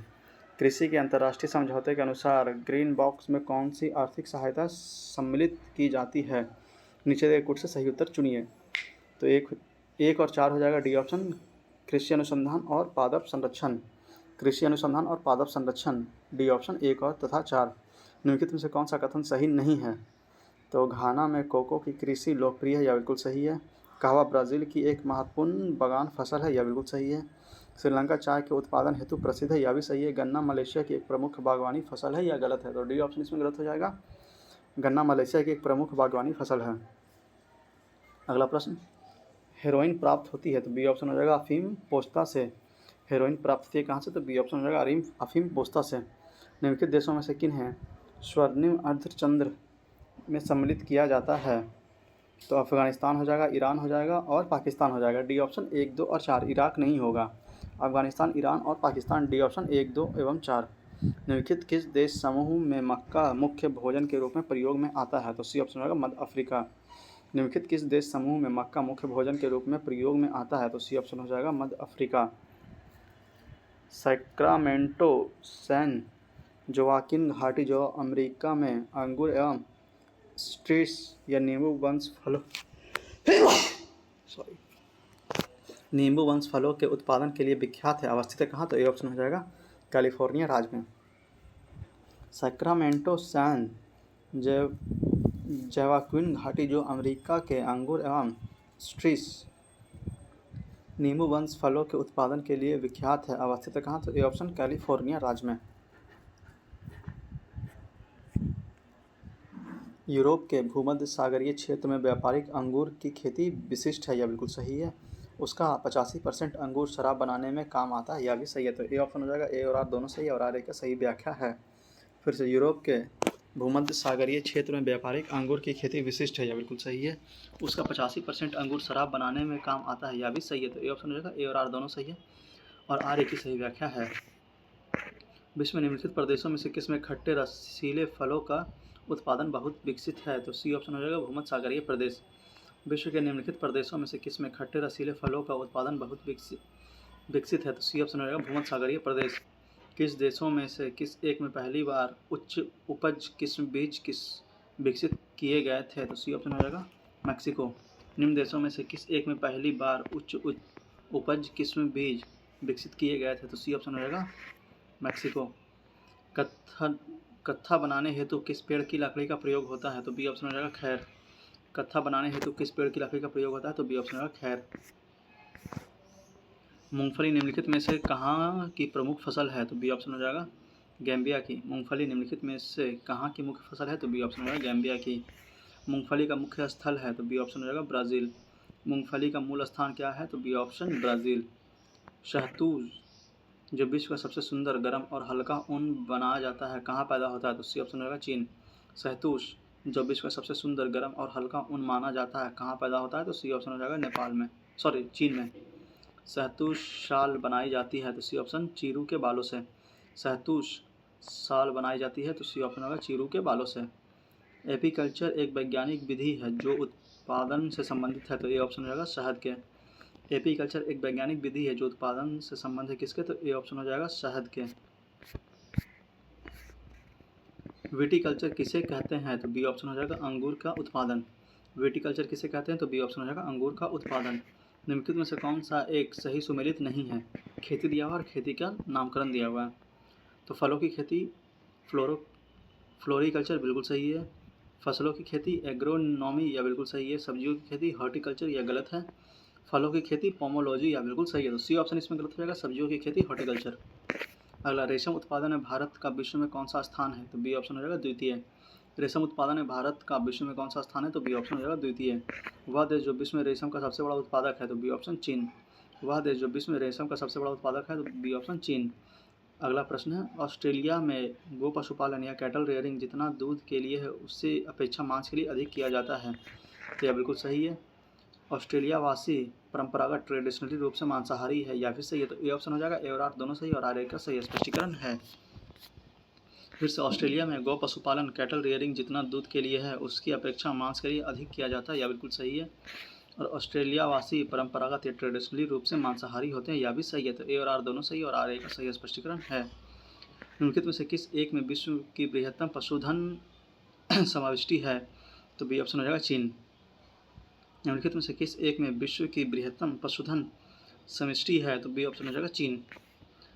कृषि के अंतर्राष्ट्रीय समझौते के अनुसार ग्रीन बॉक्स में कौन सी आर्थिक सहायता सम्मिलित की जाती है? नीचे दिए गुट से सही उत्तर चुनिए। तो एक और चार हो जाएगा डी ऑप्शन, कृषि अनुसंधान और पादप संरक्षण। कृषि अनुसंधान और पादप संरक्षण, डी ऑप्शन एक और तथा चार। निम्नलिखित में से कौन सा कथन सही नहीं है? तो घाना में कोको की कृषि लोकप्रिय है, यह बिल्कुल सही है। कहवा ब्राज़ील की एक महत्वपूर्ण बगान फसल है, यह बिल्कुल सही है। श्रीलंका चाय के उत्पादन हेतु प्रसिद्ध है, यह भी सही है। गन्ना मलेशिया की एक प्रमुख बागवानी फसल है, यह गलत है। तो डी ऑप्शन इसमें गलत हो जाएगा। गन्ना मलेशिया की एक प्रमुख बागवानी फसल है। अगला प्रश्न, हेरोइन प्राप्त होती है? तो बी ऑप्शन हो जाएगा अफीम पोस्ता से। हेरोइन प्राप्त होती है कहाँ से? तो बी ऑप्शन हो जाएगा अफीम पोस्ता से। निम्नलिखित देशों में से किन है स्वर्णिम अर्धचंद्र में सम्मिलित किया जाता है? तो अफगानिस्तान हो जाएगा, ईरान हो जाएगा और पाकिस्तान हो जाएगा। डी ऑप्शन एक, दो और चार। इराक नहीं होगा। अफगानिस्तान, ईरान और पाकिस्तान, डी ऑप्शन एक, दो एवं चार। निम्नलिखित किस देश समूह में मक्का मुख्य भोजन के रूप में प्रयोग में आता है? तो सी ऑप्शन होगा मध्य अफ्रीका। निम्नलिखित किस देश समूह में मक्का मुख्य भोजन के रूप में प्रयोग में आता है? तो सी ऑप्शन हो जाएगा मध्य अफ्रीका। सैक्रामेंटो सैन जोआकिन घाटी जो अमेरिका में अंगूर एवं स्ट्रीस या नींबू वंश फलों के उत्पादन के लिए विख्यात है, अवस्थित है कहाँ? तो ए ऑप्शन हो जाएगा कैलिफोर्निया राज्य में। सैक्रामेंटो सैन जोआकिन घाटी जो अमेरिका के अंगूर एवं स्ट्रीस नींबू वंश फलों के उत्पादन के लिए विख्यात है, अवस्थित है कहाँ? तो ए ऑप्शन कैलिफोर्निया राज्य में। यूरोप के भूमध्य सागरीय क्षेत्र में व्यापारिक अंगूर की खेती विशिष्ट है, यह बिल्कुल सही है। उसका 85% अंगूर शराब बनाने में काम आता है, यह भी सही है। तो ए ऑप्शन हो जाएगा। ए और आर दोनों सही है और आर ए का सही व्याख्या है। फिर से, यूरोप के भूमध्य सागरीय क्षेत्र में व्यापारिक अंगूर की खेती विशिष्ट है, यह बिल्कुल सही है। उसका 85% अंगूर शराब बनाने में काम आता है, यह भी सही है। तो ए ऑप्शन हो जाएगा। ए और आर दोनों सही है और आर ए की सही व्याख्या है। विश्व में निम्नलिखित प्रदेशों में से किसमें खट्टे रसीले फलों का उत्पादन बहुत विकसित है? तो सी ऑप्शन हो जाएगा भूमध्य सागरीय प्रदेश। विश्व के निम्नलिखित प्रदेशों में से किसमें खट्टे रसीले फलों का उत्पादन बहुत विकसित है? तो सी ऑप्शन हो जाएगा भूमध्य सागरीय प्रदेश। किस देशों में से किस एक में पहली बार उच्च उपज किस्म बीज विकसित किए गए थे? तो सी ऑप्शन हो जाएगा मैक्सिको। निम्न देशों में से किस एक में पहली बार उच्च उपज किस्म बीज विकसित किए गए थे? तो सी ऑप्शन हो जाएगा मैक्सिको। कत्था बनाने हेतु किस पेड़ की लकड़ी का प्रयोग होता है? तो बी ऑप्शन हो जाएगा खैर। कत्था बनाने हेतु किस पेड़ की लकड़ी का प्रयोग होता है? तो बी ऑप्शन होगा खैर। मूंगफली निम्नलिखित में से कहाँ की प्रमुख फसल है? तो बी ऑप्शन हो जाएगा गैम्बिया की। मूंगफली निम्नलिखित में से कहाँ की मुख्य फसल है? तो बी ऑप्शन हो जाएगा गैम्बिया की। मूंगफली का मुख्य स्थल है? तो बी ऑप्शन हो जाएगा ब्राज़ील। मूंगफली का मूल स्थान क्या है? तो बी ऑप्शन ब्राज़ील। शहतूश जो विश्व का सबसे सुंदर, गर्म और हल्का ऊन बनाया जाता है कहाँ पैदा होता है? तो सी ऑप्शन होगा चीन। शहतूश जो विश्व का सबसे सुंदर, गर्म और हल्का ऊन माना जाता है कहाँ पैदा होता है? तो सी ऑप्शन हो जाएगा नेपाल में, चीन में। शहतूश शाल बनाई जाती है? तो सी ऑप्शन चीरू के बालों से। शहतूश शाल बनाई जाती है? तो सी ऑप्शन होगा चीरू के बालों से। एपीकल्चर एक वैज्ञानिक विधि है जो उत्पादन से संबंधित है तो ए ऑप्शन हो जाएगा शहद के। एपीकल्चर एक वैज्ञानिक विधि है जो उत्पादन से संबंध है किसके, तो ए ऑप्शन हो जाएगा शहद के। विटिकल्चर किसे कहते हैं, तो बी ऑप्शन हो जाएगा अंगूर का उत्पादन। विटिकल्चर किसे कहते हैं, तो बी ऑप्शन हो जाएगा अंगूर का उत्पादन। निम्नलिखित में से कौन सा एक सही सुमेलित नहीं है, खेती दिया हुआ और खेती का नामकरण दिया हुआ है। तो फलों की खेती फ्लोरिकल्चर बिल्कुल सही है। फसलों की खेती एग्रोनॉमी या बिल्कुल सही है। सब्जियों की खेती हॉर्टिकल्चर या गलत है। फलों की खेती पोमोलॉजी या बिल्कुल सही है। तो सी ऑप्शन इसमें गलत हो जाएगा, सब्जियों की खेती हॉर्टिकल्चर। अगला, रेशम उत्पादन में भारत का विश्व में कौन सा स्थान है, तो बी ऑप्शन हो जाएगा द्वितीय। रेशम उत्पादन में भारत का विश्व में कौन सा स्थान है, तो बी ऑप्शन हो जाएगा द्वितीय। वह देश जो विश्व में रेशम का सबसे बड़ा उत्पादक है, तो बी ऑप्शन चीन। वह देश जो विश्व में रेशम का सबसे बड़ा उत्पादक है, तो बी ऑप्शन चीन। अगला प्रश्न है, ऑस्ट्रेलिया में गो पशुपालन या कैटल रेयरिंग जितना दूध के लिए है उससे अपेक्षा मांस के लिए अधिक किया जाता है, तो यह बिल्कुल सही है। ऑस्ट्रेलिया वासी परंपरागत ट्रेडिशनली रूप से मांसाहारी है, या फिर सही है, तो ए ऑप्शन हो जाएगा। ए और आर दोनों सही और आर ए का सही स्पष्टीकरण है। फिर से, ऑस्ट्रेलिया में गौ पशुपालन कैटल रेयरिंग जितना दूध के लिए है उसकी अपेक्षा मांस के लिए अधिक किया जाता है, यह बिल्कुल सही है। और ऑस्ट्रेलिया वासी परंपरागत या ट्रेडिशनली रूप से मांसाहारी होते हैं, यह भी सही है। तो ए और आर दोनों सही और आर ए का सही स्पष्टीकरण है। निम्नलिखित में से किस एक में विश्व की बृहत्तम पशुधन समाविष्टि है, तो बी ऑप्शन हो जाएगा चीन। निम्नलिखित में से किस एक में विश्व की बृहत्तम पशुधन समष्टि है, तो बी ऑप्शन हो जाएगा चीन।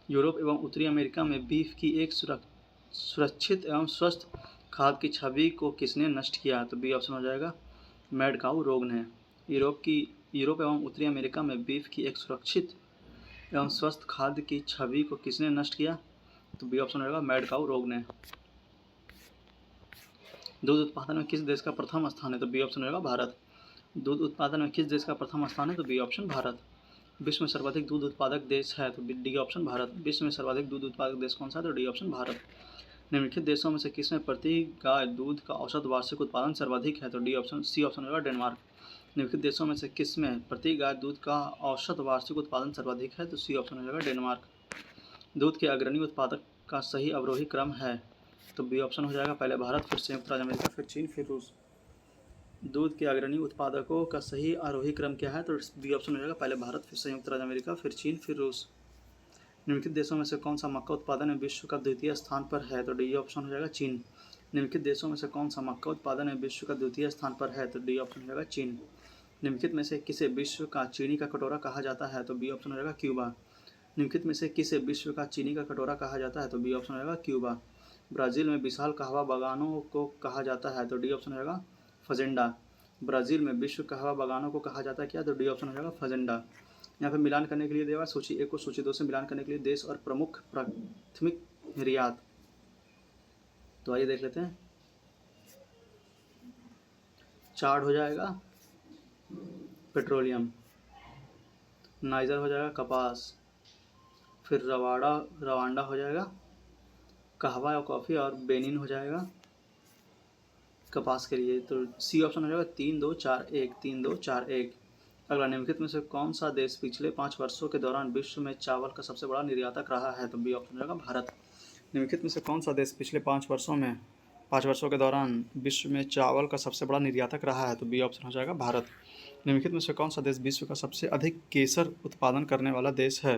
यूरोप एवं उत्तरी अमेरिका में बीफ की एक सुरक्षित एवं स्वस्थ खाद्य की छवि को किसने नष्ट किया, तो बी ऑप्शन हो जाएगा मैड काऊ रोग ने। यूरोप एवं उत्तरी अमेरिका में बीफ की एक सुरक्षित एवं स्वस्थ खाद्य की छवि को किसने नष्ट किया, तो बी ऑप्शन होगा मैड काऊ रोग ने। दूध उत्पादन में किस देश का प्रथम स्थान है, तो बी ऑप्शन होगा भारत। दूध उत्पादन में किस देश का प्रथम स्थान है, तो बी ऑप्शन भारत। विश्व में सर्वाधिक दूध उत्पादक देश है, तो डी ऑप्शन भारत। विश्व में सर्वाधिक दूध उत्पादक देश कौन सा है, तो डी ऑप्शन भारत। निम्नलिखित देशों में से किसमें प्रति गाय दूध का औसत वार्षिक उत्पादन सर्वाधिक है, तो डी ऑप्शन सी ऑप्शन होगा डेनमार्क। निम्नलिखित देशों में से किसमें प्रति गाय दूध का औसत वार्षिक उत्पादन सर्वाधिक है, तो सी ऑप्शन हो जाएगा डेनमार्क। दूध के अग्रणी उत्पादक का सही अवरोही क्रम है, तो बी ऑप्शन हो जाएगा पहले भारत, फिर संयुक्त राज्य अमेरिका, फिर चीन, फिर रूस। दूध के अग्रणी उत्पादकों का सही आरोही क्रम क्या है, तो बी ऑप्शन हो जाएगा पहले भारत, फिर संयुक्त राज्य अमेरिका, फिर चीन, फिर रूस। निम्नलिखित देशों में से कौन सा मक्का उत्पादन में विश्व का द्वितीय स्थान पर है, तो डी ऑप्शन हो जाएगा चीन। निम्नलिखित देशों में से कौन सा मक्का उत्पादन में विश्व का द्वितीय स्थान पर है, तो डी ऑप्शन हो जाएगा चीन। निम्नलिखित में से किसे विश्व का चीनी का कटोरा कहा जाता है, तो बी ऑप्शन हो जाएगा क्यूबा। निम्नलिखित में से किसे विश्व का चीनी का कटोरा कहा जाता है, तो बी ऑप्शन हो जाएगा क्यूबा। ब्राज़ील में विशाल कहवा बागानों को कहा जाता है, तो डी ऑप्शन हो जाएगा फजेंडा। ब्राज़ील में विश्व कहवा बागानों को कहा जाता है क्या, तो डी ऑप्शन हो जाएगा फजेंडा। यहाँ पे मिलान करने के लिए देवा सूची 1 को सूची 2 से मिलान करने के लिए देश और प्रमुख प्राथमिक निर्यात, तो आइए देख लेते हैं। चाड हो जाएगा पेट्रोलियम, नाइजर हो जाएगा कपास, फिर रवांडा हो जाएगा कहवा या कॉफ़ी, और बेनिन हो जाएगा कपास के लिए। तो सी ऑप्शन हो जाएगा 3-2-4-1 3-2-4-1। अगला, निम्नलिखित में से कौन सा देश पिछले 5 वर्षों के दौरान विश्व में चावल का सबसे बड़ा निर्यातक रहा है, तो बी ऑप्शन हो जाएगा भारत। निम्नलिखित में से कौन सा देश पिछले 5 वर्षों के दौरान विश्व में चावल का सबसे बड़ा निर्यातक रहा है, तो बी ऑप्शन हो जाएगा भारत। निम्नलिखित में से कौन सा देश विश्व का सबसे अधिक केसर उत्पादन करने वाला देश है,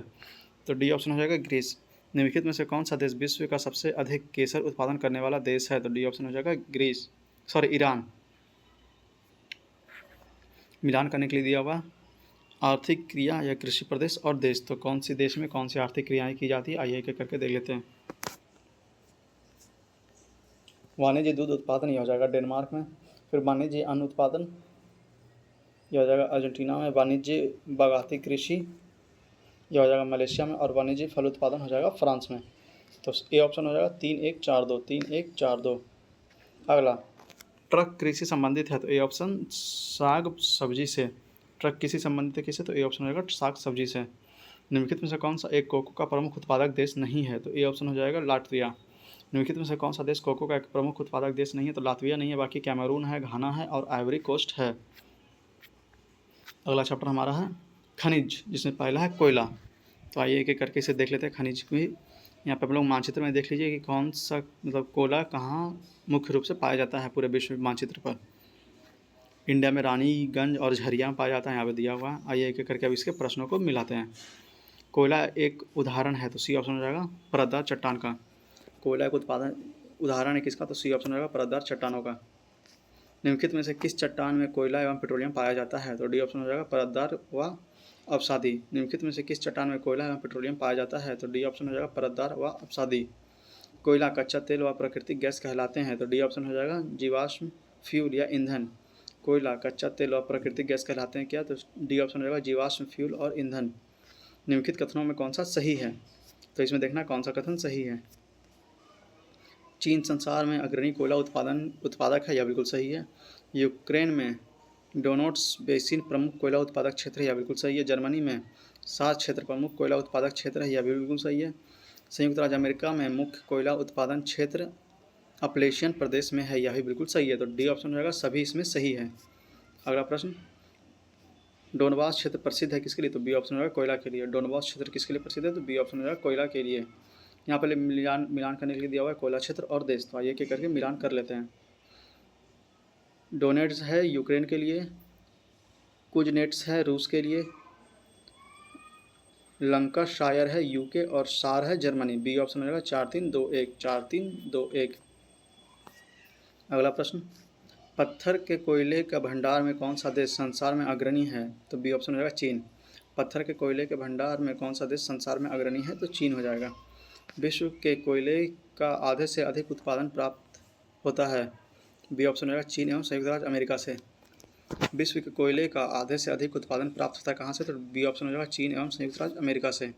तो डी ऑप्शन हो जाएगा ग्रीस। निम्नलिखित में से कौन सा देश विश्व का सबसे अधिक केसर उत्पादन करने वाला देश है, तो डी ऑप्शन हो जाएगा ईरान। मिलान करने के लिए दिया हुआ आर्थिक क्रिया या कृषि प्रदेश और देश, तो कौन सी देश में कौन सी आर्थिक क्रियाएं की जाती है, आइए एक एक करके देख लेते हैं। वाणिज्य दूध उत्पादन यह हो जाएगा डेनमार्क में, फिर वाणिज्य अन्न उत्पादन यह हो जाएगा अर्जेंटीना में, वाणिज्य बागायती कृषि यह हो जाएगा मलेशिया में, और वाणिज्य फल उत्पादन हो जाएगा फ्रांस में। तो ए ऑप्शन हो जाएगा 3-1-4-2 3-1-4-2। अगला, ट्रक कृषि संबंधित है, तो ए ऑप्शन साग सब्जी से। ट्रक कृषि संबंधित है किसे, तो ए ऑप्शन हो जाएगा साग सब्जी से। निम्नलिखित में से कौन सा एक कोको का प्रमुख उत्पादक देश नहीं है, तो ए ऑप्शन हो जाएगा लाटविया। निम्नलिखित में से कौन सा देश कोको का एक प्रमुख उत्पादक देश नहीं है, तो लातविया नहीं है, बाकी कैमरून है, घाना है और आइवरी कोस्ट है। अगला चैप्टर हमारा है खनिज, जिसमें पहला है कोयला। तो आइए एक एक करके इसे देख लेते हैं। खनिज भी यहाँ पे आप लोग मानचित्र में देख लीजिए कि कौन सा मतलब कोयला कहाँ मुख्य रूप से पाया जाता है पूरे विश्व मानचित्र पर। इंडिया में रानीगंज और झरिया पाया जाता है, यहाँ पे दिया हुआ है। आइए एक एक करके अब इसके प्रश्नों को मिलाते हैं। कोयला एक उदाहरण है, तो सी ऑप्शन हो जाएगा परतदार चट्टान का। कोयला एक उत्पादन उदाहरण है किसका, तो सी ऑप्शन हो जाएगा परतदार चट्टानों का। निम्नलिखित में से किस चट्टान में कोयला एवं पेट्रोलियम पाया जाता है, तो डी ऑप्शन हो जाएगा परतदार व अवसादी। निम्नलिखित में से किस चट्टान में कोयला एवं पेट्रोलियम पाया जाता है, तो डी ऑप्शन हो जाएगा परतदार व अवसादी। कोयला कच्चा तेल व प्राकृतिक गैस कहलाते हैं, तो डी ऑप्शन हो जाएगा जीवाश्म फ्यूल या ईंधन। कोयला कच्चा तेल और प्राकृतिक गैस कहलाते हैं क्या, तो डी ऑप्शन हो जाएगा जीवाश्म फ्यूल और ईंधन। निम्नलिखित कथनों में कौन सा सही है, तो इसमें देखना कौन सा कथन सही है। चीन संसार में अग्रणी कोयला उत्पादक है, यह बिल्कुल सही है। यूक्रेन में डोनेट्स बेसिन प्रमुख कोयला उत्पादक क्षेत्र है, यह बिल्कुल सही है। जर्मनी में सात क्षेत्र प्रमुख कोयला उत्पादक क्षेत्र है, यह भी बिल्कुल सही है। संयुक्त राज्य अमेरिका में मुख्य कोयला उत्पादन क्षेत्र अपलेशियन प्रदेश में है, यह भी बिल्कुल सही है। तो डी ऑप्शन हो जाएगा सभी इसमें सही है। अगला प्रश्न, डोनबास क्षेत्र प्रसिद्ध है किसके लिए, तो बी ऑप्शन हो जाएगा कोयला के लिए। डोनबास क्षेत्र किसके लिए प्रसिद्ध है, तो बी ऑप्शन हो जाएगा कोयला के लिए। यहाँ पर मिलान करने के लिए दिया हुआ है कोयला क्षेत्र और देश, तो आइए करके मिलान कर लेते हैं। डोनेट्स है यूक्रेन के लिए, कुजनेट्स है रूस के लिए, लंकाशायर है यूके और सार है जर्मनी। बी ऑप्शन हो जाएगा 4-3-2-1 4-3-2-1। अगला प्रश्न, पत्थर के कोयले का भंडार में कौन सा देश संसार में अग्रणी है, तो बी ऑप्शन हो जाएगा चीन। पत्थर के कोयले के भंडार में कौन सा देश संसार में अग्रणी है, तो चीन हो जाएगा। विश्व के कोयले का आधे से अधिक उत्पादन प्राप्त होता है, बी ऑप्शन हो जाएगा चीन एवं संयुक्त राज्य अमेरिका से। विश्व के कोयले का आधे से अधिक उत्पादन प्राप्त होता है कहाँ से, तो बी ऑप्शन हो जाएगा चीन एवं संयुक्त राज्य अमेरिका से।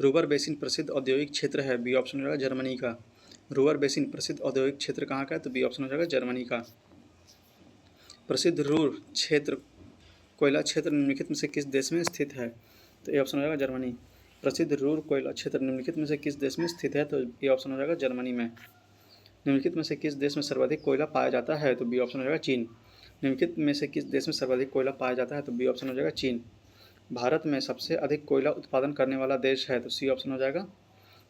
रूबर बेसिन प्रसिद्ध औद्योगिक क्षेत्र है, बी ऑप्शन हो जाएगा जर्मनी का। रूबर बेसिन प्रसिद्ध औद्योगिक क्षेत्र कहाँ का है, तो बी ऑप्शन हो जाएगा जर्मनी का। प्रसिद्ध रूर क्षेत्र कोयला क्षेत्र निम्नलिखित में से किस देश में स्थित है, तो ए ऑप्शन हो जाएगा जर्मनी। प्रसिद्ध रूर कोयला क्षेत्र निम्नलिखित में से किस देश में स्थित है, तो ए ऑप्शन हो जाएगा जर्मनी में। निम्नलिखित में से किस देश में सर्वाधिक कोयला पाया जाता है, तो बी ऑप्शन हो जाएगा चीन। निम्नलिखित में से किस देश में सर्वाधिक कोयला पाया जाता है, तो बी ऑप्शन हो जाएगा चीन। भारत में सबसे अधिक कोयला उत्पादन करने वाला देश है, तो सी ऑप्शन हो जाएगा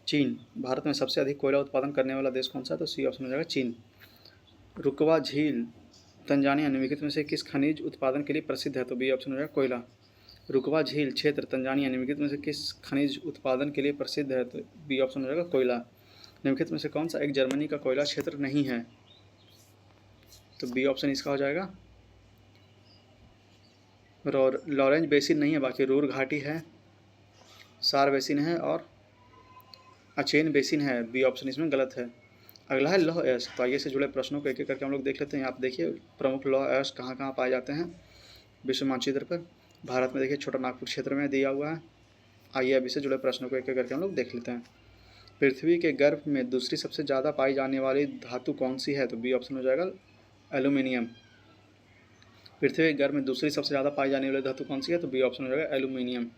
चीन। भारत में सबसे अधिक कोयला उत्पादन करने वाला देश कौन सा है, तो सी ऑप्शन हो जाएगा चीन। रुकवा झील तंजानिया निम्नलिखित में से किस खनिज उत्पादन के लिए प्रसिद्ध है, तो बी ऑप्शन हो जाएगा कोयला। रुकवा झील क्षेत्र तंजानिया निम्नलिखित में से किस खनिज उत्पादन के लिए प्रसिद्ध है, तो बी ऑप्शन हो जाएगा कोयला। निम्नलिखित में से कौन सा एक जर्मनी का कोयला क्षेत्र नहीं है, तो बी ऑप्शन इसका हो जाएगा लॉरेंज बेसिन नहीं है, बाकी रूर घाटी है, सार बेसिन है और अचेन बेसिन है। बी ऑप्शन इसमें गलत है। अगला है लौह अयस्क। तो आइए से जुड़े प्रश्नों को एक एक करके हम लोग देख लेते हैं। आप देखिए प्रमुख लौह अयस्क कहाँ कहाँ पाए जाते हैं विश्व मानचित्र पर। भारत में देखिए छोटा नागपुर क्षेत्र में दिया हुआ है। आइए अब इससे जुड़े प्रश्नों को एक एक करके हम लोग देख लेते हैं। पृथ्वी के गर्भ में दूसरी सबसे ज़्यादा पाई जाने वाली धातु कौन सी है, तो बी ऑप्शन हो जाएगा एल्यूमिनियम। पृथ्वी के गर्भ में दूसरी सबसे ज़्यादा पाई जाने वाली धातु कौन सी है, तो बी ऑप्शन हो जाएगा एल्यूमिनियम।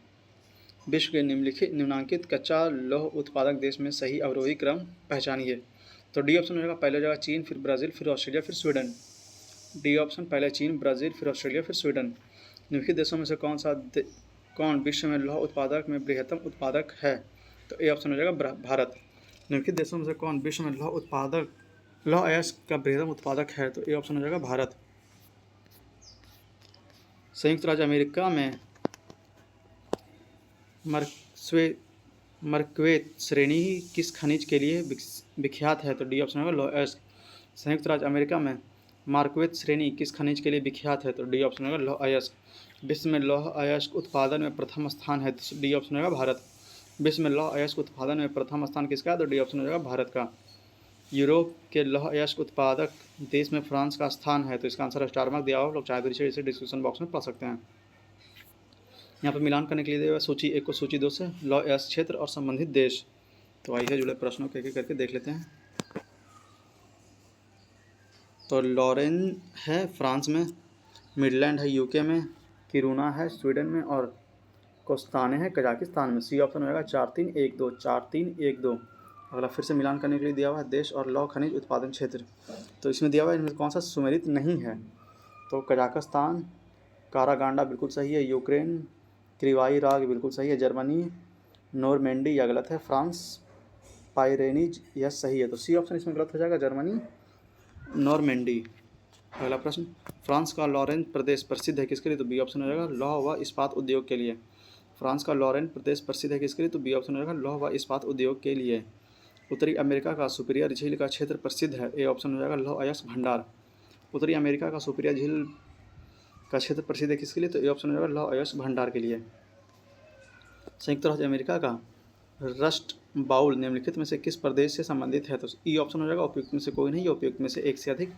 विश्व के निम्नांकित कच्चा लौह उत्पादक देश में सही अवरोही क्रम पहचानिए, तो डी ऑप्शन हो जाएगा पहले जगह चीन, फिर ब्राज़ील, फिर ऑस्ट्रेलिया, फिर स्वीडन। डी ऑप्शन पहले चीन, ब्राज़ील, फिर ऑस्ट्रेलिया, फिर स्वीडन। निम्नलिखित देशों में से कौन विश्व में लौह उत्पादक में बृहत्तम उत्पादक है, तो ए ऑप्शन हो जाएगा भारत। निम्नलिखित देशों में से कौन विश्व में लौह अयस्क का बृहत्तम उत्पादक है, तो ए ऑप्शन हो जाएगा भारत। संयुक्त राज्य अमेरिका में मर्क्वेत श्रेणी किस खनिज के लिए विख्यात है, तो डी ऑप्शन होगा लौह अयस्क। संयुक्त राज्य अमेरिका में मार्क्वेत श्रेणी किस खनिज के लिए विख्यात है, तो डी ऑप्शन होगा लौह अयस्क। विश्व में लौह अयस्क उत्पादन में प्रथम स्थान है, तो डी ऑप्शन होगा भारत। विश्व में लौह अयस्क उत्पादन में प्रथम स्थान किसका है, तो डी ऑप्शन हो जाएगा भारत का। यूरोप के लौह अयस्क उत्पादक देश में फ्रांस का स्थान है, तो इसका आंसर स्टार मार्क दिया हुआ, लोग चाहे तो इसे डिस्क्रिप्शन बॉक्स में पढ़ सकते हैं। यहाँ पर मिलान करने के लिए दिया हुआ सूची 1 को सूची 2 से लौह अयस्क क्षेत्र और संबंधित देश। तो आइए जुड़े प्रश्नों को एक करके देख लेते हैं। तो लॉरेन है फ्रांस में, मिडलैंड है यूके में, किरूना है स्वीडन में और कोस्ताने है कजाकिस्तान में। सी ऑप्शन होगा 4-3-1-2 4-3-1-2। अगला फिर से मिलान करने के लिए दिया हुआ है देश और लौह खनिज उत्पादन क्षेत्र। तो इसमें दिया हुआ है इनमें कौन सा सुमेलित नहीं है, तो कजाकिस्तान, कारागांडा बिल्कुल सही है, यूक्रेन, क्रिवाई राग बिल्कुल सही है, जर्मनी, नॉर्मेंडी या गलत है, फ्रांस, पाइरेनीज यह सही है। तो सी ऑप्शन इसमें गलत हो जाएगा, जर्मनी नॉर्मेंडी। अगला प्रश्न, फ्रांस का लॉरेन प्रदेश प्रसिद्ध है किसके लिए? तो बी ऑप्शन हो जाएगा लौह व इस्पात उद्योग के लिए। फ्रांस का लॉरेन प्रदेश प्रसिद्ध है किसके लिए? तो बी ऑप्शन हो जाएगा लौह व इस्पात उद्योग के लिए। उत्तरी अमेरिका का सुपीरियर झील का क्षेत्र प्रसिद्ध है, ए ऑप्शन हो जाएगा लौह अयस्क भंडार। उत्तरी अमेरिका का सुपीरियर झील का क्षेत्र प्रसिद्ध है किसके लिए? तो ए ऑप्शन हो जाएगा लौह अयस्क भंडार के लिए। संयुक्त राज्य अमेरिका का रस्ट बाउल निम्नलिखित में से किस प्रदेश से संबंधित है? तो ई ऑप्शन हो जाएगा उपयुक्त में से कोई नहीं, उपयुक्त में से एक से अधिक।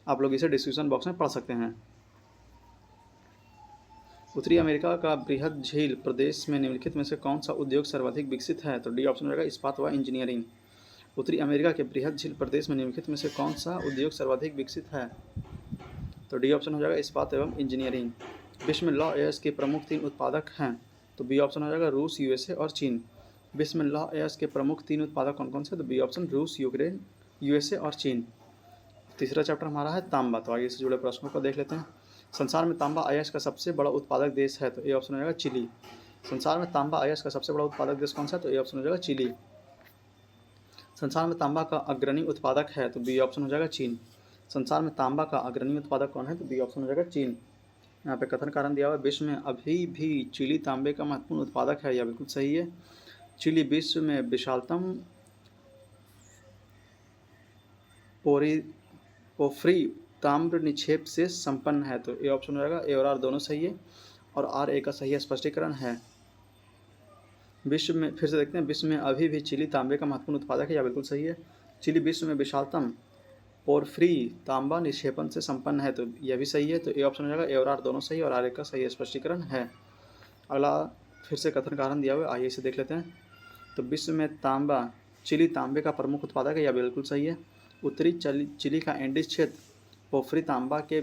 आप लोग इसे डिस्क्रिप्शन बॉक्स में पढ़ सकते हैं। उत्तरी अमेरिका का बृहद झील प्रदेश में निम्नलिखित में से कौन सा उद्योग सर्वाधिक विकसित है? तो डी ऑप्शन हो जाएगा इस्पात व इंजीनियरिंग। उत्तरी अमेरिका के बृहद झील प्रदेश में निम्नलिखित में से कौन सा उद्योग सर्वाधिक विकसित है? तो डी ऑप्शन हो जाएगा इस्पात एवं इंजीनियरिंग। विश्व में लौह अयस्क के प्रमुख 3 उत्पादक हैं, तो बी ऑप्शन हो जाएगा रूस, यूएसए और चीन। विश्व में लौह अयस्क के प्रमुख 3 उत्पादक कौन कौन से? तो बी ऑप्शन रूस, यूक्रेन, यूएसए और चीन। तीसरा चैप्टर हमारा है तांबा, तो आगे से जुड़े प्रश्नों को देख लेते हैं। संसार में तांबा अयस्क का सबसे बड़ा उत्पादक देश है, तो ए ऑप्शन हो जाएगा चिली। संसार में तांबा अयस्क का सबसे बड़ा उत्पादक देश कौन सा है? तो ए ऑप्शन हो जाएगा चिली। संसार में तांबा का अग्रणी उत्पादक है, तो बी ऑप्शन हो जाएगा चीन। संसार में तांबा का अग्रणी उत्पादक कौन है? तो बी ऑप्शन हो जाएगा चीन। यहाँ पे कथन कारण दिया हुआ है, विश्व में अभी भी चिली तांबे का महत्वपूर्ण उत्पादक है, यह बिल्कुल सही है। चिली विश्व में विशालतम पोफ्री ताम्र निक्षेप से संपन्न है, तो ए ऑप्शन हो जाएगा। ए और आर दोनों सही है और आर ए का सही स्पष्टीकरण है। विश्व में, फिर से देखते हैं, विश्व में अभी भी चिली तांबे का महत्वपूर्ण उत्पादक है, यह बिल्कुल सही है। चिली विश्व में विशालतम पोरफ्री तांबा निक्षेपण से संपन्न है, तो यह भी सही है। तो ए ऑप्शन हो जाएगा। ए और आर दोनों सही और आर ए का सही स्पष्टीकरण है। अगला फिर से कथन कारण दिया हुआ है, आइए इसे देख लेते हैं। तो विश्व में चिली तांबे का प्रमुख उत्पादक है, यह बिल्कुल सही है। उत्तरी चिली का एंडीज क्षेत्र पोफ्री तांबा के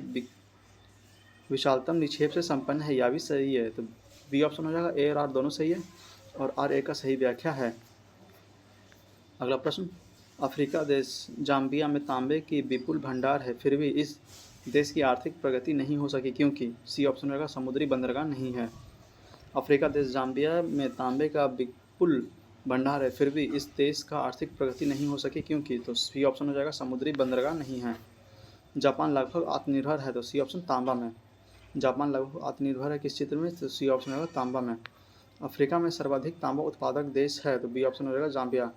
विशालतम निक्षेप से संपन्न है, यह भी सही है। तो बी ऑप्शन हो जाएगा। ए और आर दोनों सही है और आर ए का सही व्याख्या है। अगला प्रश्न, अफ्रीका देश जाम्बिया में तांबे की विपुल भंडार है, फिर भी इस देश की आर्थिक प्रगति नहीं हो सकी, क्योंकि? सी ऑप्शन होगा समुद्री बंदरगाह नहीं है। अफ्रीका देश जाम्बिया में तांबे का विपुल भंडार है, फिर भी इस देश का आर्थिक प्रगति नहीं हो सकी, क्योंकि? तो सी ऑप्शन हो जाएगा समुद्री बंदरगाह नहीं है। जापान लगभग आत्मनिर्भर है, तो सी ऑप्शन तांबा में। जापान लगभग आत्मनिर्भर है किस क्षेत्र में? तो सी ऑप्शन होगा तांबा में। अफ्रीका में सर्वाधिक तांबा उत्पादक देश है, तो बी ऑप्शन हो जाएगा जाम्बिया।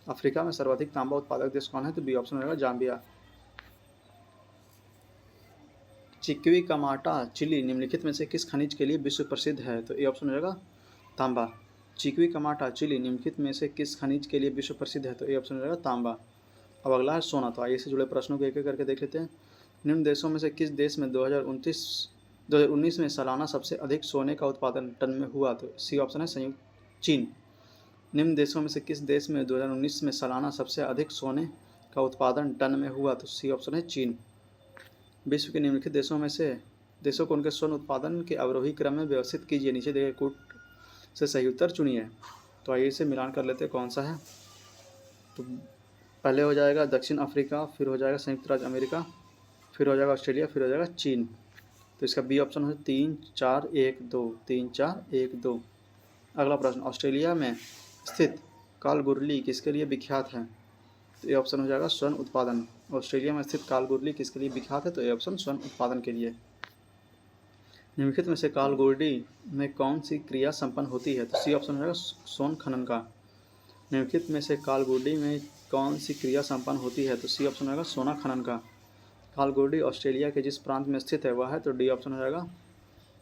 अफ्रीका में सर्वाधिक तांबा उत्पादक देश कौन है? तो बी ऑप्शन हो जाएगा जाम्बिया। चिक्वी कमाटा चिली निम्नलिखित में से किस खनिज के लिए विश्व प्रसिद्ध है? तो ए ऑप्शन हो जाएगा तांबा। चिक्वी कमाटा चिली निम्नलिखित में से किस खनिज के लिए विश्व प्रसिद्ध है? तो ए ऑप्शन हो जाएगा तांबा। अब अगला है सोना, तो आइए से जुड़े प्रश्नों को एक एक करके देख लेते हैं। निम्न देशों में से किस देश में 2019 में सालाना सबसे अधिक सोने का उत्पादन टन में हुआ? तो सी ऑप्शन है संयुक्त चीन। निम्न देशों में से किस देश में 2019 में सालाना सबसे अधिक सोने का उत्पादन टन में हुआ? तो सी ऑप्शन है चीन। विश्व के निम्नलिखित देशों को उनके स्वर्ण उत्पादन के अवरोही क्रम में व्यवस्थित कीजिए, नीचे दिए गए कूट से सही उत्तर चुनिए। तो आइए इसे मिलान कर लेते हैं कौन सा है। तो पहले हो जाएगा दक्षिण अफ्रीका, फिर हो जाएगा संयुक्त राज्य अमेरिका, फिर हो जाएगा ऑस्ट्रेलिया, फिर हो जाएगा चीन। तो इसका बी ऑप्शन है 3 4 1 2, 3 4 1 2। अगला प्रश्न, ऑस्ट्रेलिया में स्थित कालगुरली किसके लिए विख्यात है? तो ए ऑप्शन हो जाएगा स्वर्ण उत्पादन। ऑस्ट्रेलिया में स्थित कालगुरली किसके लिए विख्यात है? तो ए ऑप्शन स्वर्ण उत्पादन के लिए। निम्नलिखित में से कालगुरली में कौन सी क्रिया संपन्न होती है? तो सी ऑप्शन हो जाएगा सोन खनन का। निम्नलिखित में से कालगुरली में कौन सी क्रिया संपन्न होती है? तो सी ऑप्शन होगा सोना खनन का। कालगुरली ऑस्ट्रेलिया के जिस प्रांत में स्थित है वह है, तो डी ऑप्शन हो जाएगा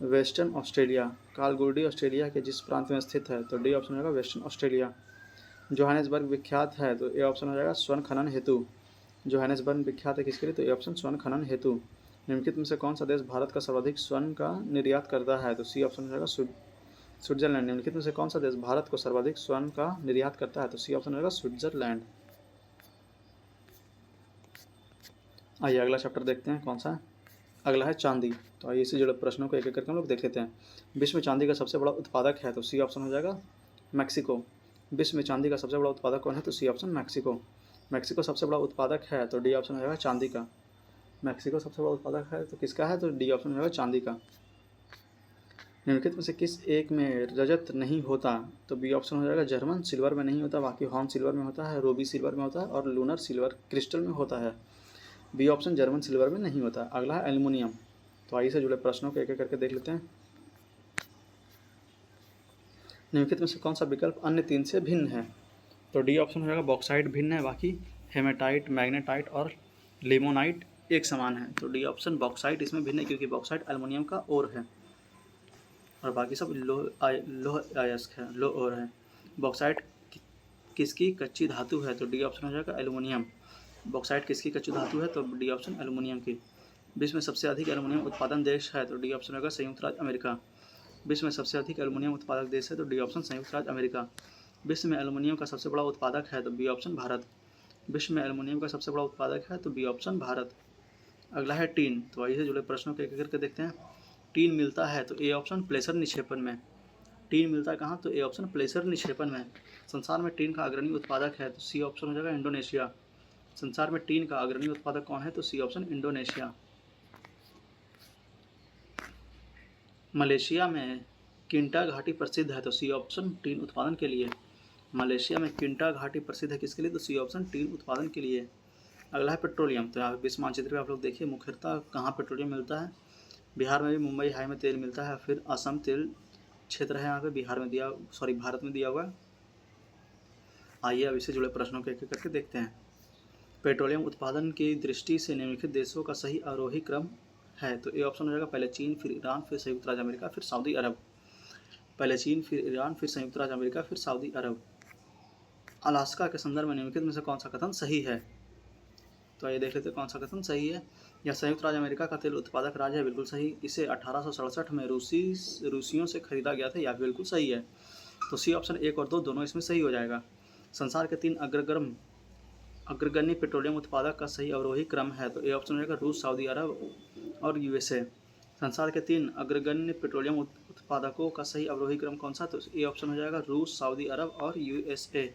वेस्टर्न ऑस्ट्रेलिया। कालगुरली ऑस्ट्रेलिया के जिस प्रांत में स्थित है, तो डी ऑप्शन होगा वेस्टर्न ऑस्ट्रेलिया। जोहानिसबर्ग विख्यात है, तो ए ऑप्शन हो जाएगा स्वर्ण खनन हेतु। जोहानिसबर्ग विख्यात है किसके लिए? तो ए ऑप्शन स्वर्ण खनन हेतु। निम्नलिखित में से कौन सा देश भारत का सर्वाधिक स्वर्ण का निर्यात करता है? तो सी ऑप्शन हो जाएगा स्विट्जरलैंड। निम्नलिखित में से कौन सा देश भारत को सर्वाधिक स्वर्ण का निर्यात करता है? तो सी ऑप्शन हो जाएगा स्विट्जरलैंड। आइए अगला चैप्टर देखते हैं कौन सा है। अगला है चांदी, तो आइए इसे जुड़े प्रश्नों को एक एक करके हम लोग देख लेते हैं। विश्व में चांदी का सबसे बड़ा उत्पादक है, तो सी ऑप्शन हो जाएगा मैक्सिको। विश्व में चांदी का सबसे बड़ा उत्पादक कौन है? तो सी ऑप्शन मैक्सिको। मैक्सिको सबसे बड़ा उत्पादक है, तो डी ऑप्शन हो जाएगा चांदी का। मैक्सिको सबसे बड़ा उत्पादक है तो किसका है? तो डी ऑप्शन हो जाएगा चांदी का। निम्नलिखित में से किस एक में रजत नहीं होता? तो बी ऑप्शन हो जाएगा जर्मन सिल्वर में नहीं होता, बाकी हॉर्न सिल्वर में होता है, रूबी सिल्वर में होता है और लूनर सिल्वर क्रिस्टल में होता है। बी ऑप्शन जर्मन सिल्वर में नहीं होता। अगला है एल्युमिनियम। तो आइए से जुड़े प्रश्नों को एक एक करके देख लेते हैं। निम्नलिखित में से कौन सा विकल्प अन्य तीन से भिन्न है? तो डी ऑप्शन हो जाएगा बॉक्साइट भिन्न है, बाकी हेमेटाइट, मैग्नेटाइट और लिमोनाइट एक समान है। तो डी ऑप्शन बॉक्साइट इसमें भिन्न है, क्योंकि बॉक्साइट एल्युमिनियम का ओर है और बाकी सब लोह अयस्क है, लो ओर है। बॉक्साइट किसकी कच्ची धातु है? तो डी ऑप्शन हो जाएगा एल्युमिनियम। बॉक्साइट किसकी कच्ची धातु है? तो डी ऑप्शन एल्युमिनियम की। विश्व में सबसे अधिक एल्युमिनियम उत्पादन देश है? तो डी ऑप्शन होगा संयुक्त राज्य अमेरिका। विश्व में सबसे अधिक एल्युमिनियम उत्पादक देश है? तो डी ऑप्शन संयुक्त राज्य अमेरिका। विश्व में एल्युमिनियम का सबसे बड़ा उत्पादक है? तो बी ऑप्शन भारत। विश्व में एल्युमिनियम का सबसे बड़ा उत्पादक है? तो बी ऑप्शन भारत। अगला है टीन। तो आइए जुड़े प्रश्नों को एक एक करके देखते हैं। टीन मिलता है? तो ए ऑप्शन प्लेसर निक्षेपण में। टीन मिलता है कहाँ? तो ए ऑप्शन प्लेसर निक्षेपण में। संसार में टीन का अग्रणी उत्पादक है? तो सी ऑप्शन हो जाएगा इंडोनेशिया। संसार में टीन का अग्रणी उत्पादक कौन है? तो सी ऑप्शन इंडोनेशिया। मलेशिया में किंटा घाटी प्रसिद्ध है? तो सी ऑप्शन टीन उत्पादन के लिए। मलेशिया में किंटा घाटी प्रसिद्ध है किसके लिए? तो सी ऑप्शन टीन उत्पादन के लिए। अगला है पेट्रोलियम। तो यहाँ विश्व मानचित्र में आप लोग देखिए मुख्यतः कहाँ पेट्रोलियम मिलता है। बिहार में भी मुंबई हाई में तेल मिलता है, फिर असम तेल क्षेत्र है यहाँ पे बिहार में दिया, भारत में दिया हुआ है। आइए अब इससे जुड़े प्रश्नों को एक एक करके देखते हैं। पेट्रोलियम उत्पादन की दृष्टि से निम्नलिखित देशों का सही आरोही क्रम है? तो ए ऑप्शन हो जाएगा पहले चीन, फिर ईरान, फिर संयुक्त राज्य अमेरिका, फिर सऊदी अरब। पहले चीन, फिर ईरान, फिर संयुक्त राज्य अमेरिका, फिर सऊदी अरब। अलास्का के संदर्भ में निम्नलिखित में से कौन सा कथन सही है? तो ये देख लेते हैं कौन सा कथन सही है। यह संयुक्त राज्य अमेरिका का तेल उत्पादक राज्य है, बिल्कुल सही। इसे 1867 में रूसियों से खरीदा गया था, यह बिल्कुल सही है। तो सी ऑप्शन 1 और 2 दोनों इसमें सही हो जाएगा। संसार के 3 अग्रगण्य पेट्रोलियम उत्पादक का सही अवरोही क्रम है? तो ए ऑप्शन हो जाएगा रूस, सऊदी अरब और यूएसए। संसार के 3 अग्रगण्य पेट्रोलियम उत्पादकों का सही अवरोही क्रम कौन सा? तो ए ऑप्शन हो जाएगा रूस, सऊदी अरब और यूएसए।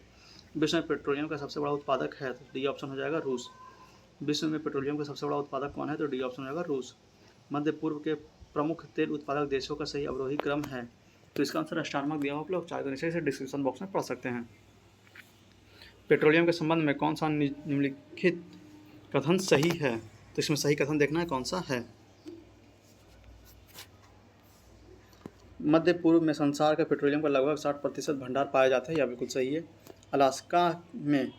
विश्व में पेट्रोलियम का सबसे बड़ा उत्पादक है? तो डी ऑप्शन हो जाएगा रूस। विश्व में पेट्रोलियम का सबसे बड़ा उत्पादक कौन है? तो डी ऑप्शन हो जाएगा रूस। मध्य पूर्व के प्रमुख तेल उत्पादक देशों का सही अवरोही क्रम है? तो इसका आंसर स्टार मार्क दिया हुआ आप लोग चाहे तो नीचे से डिस्क्रिप्शन बॉक्स में पढ़ सकते हैं। पेट्रोलियम के संबंध में कौन सा निम्नलिखित कथन सही है? तो इसमें सही कथन देखना है कौन सा है। मध्य पूर्व में संसार के पेट्रोलियम का लगभग 60% भंडार पाया जाता है, यह बिल्कुल सही है। अलास्का में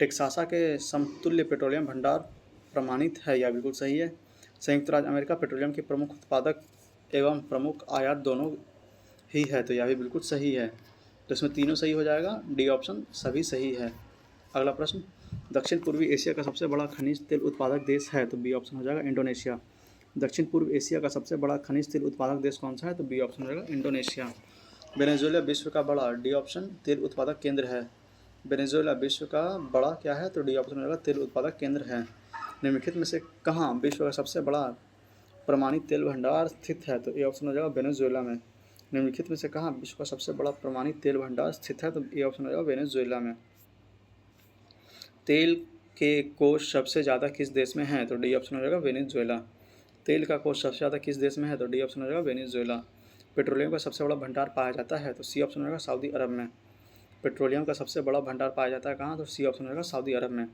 टेक्सासा के समतुल्य पेट्रोलियम भंडार प्रमाणित है, यह बिल्कुल सही है। संयुक्त राज्य अमेरिका पेट्रोलियम के प्रमुख उत्पादक एवं प्रमुख आयात दोनों ही है, तो यह भी बिल्कुल सही है। तो इसमें तीनों सही हो जाएगा, डी ऑप्शन सभी सही है। अगला प्रश्न, दक्षिण पूर्वी एशिया का सबसे बड़ा खनिज तेल उत्पादक देश है? तो बी ऑप्शन हो जाएगा इंडोनेशिया। दक्षिण पूर्व एशिया का सबसे बड़ा खनिज तेल उत्पादक देश कौन सा है? तो बी ऑप्शन हो जाएगा इंडोनेशिया। वेनेजुएला विश्व का बड़ा, डी ऑप्शन तेल उत्पादक केंद्र है। वेनेजुएला विश्व का बड़ा क्या है? तो डी ऑप्शन हो जाएगा तेल उत्पादक केंद्र है। निम्नलिखित में से कहाँ विश्व का सबसे बड़ा प्रमाणित तेल भंडार स्थित है? तो ए ऑप्शन हो जाएगा वेनेजुएला में। निम्नलिखित में से कहाँ विश्व का सबसे बड़ा प्रमाणित तेल भंडार स्थित है? तो ए ऑप्शन हो जाएगा वेनेजुएला में। तेल के कोष सबसे ज़्यादा किस देश में हैं? तो डी ऑप्शन हो जाएगा वेनेजुएला। तेल का कोष सबसे ज़्यादा किस देश में है? तो डी ऑप्शन हो जाएगा वेनेजुएला। पेट्रोलियम का सबसे बड़ा भंडार पाया जाता है? तो सी ऑप्शन हो जाएगा सऊदी अरब में। पेट्रोलियम का सबसे बड़ा भंडार पाया जाता है कहाँ? तो सी ऑप्शन हो जाएगा सऊदी अरब में।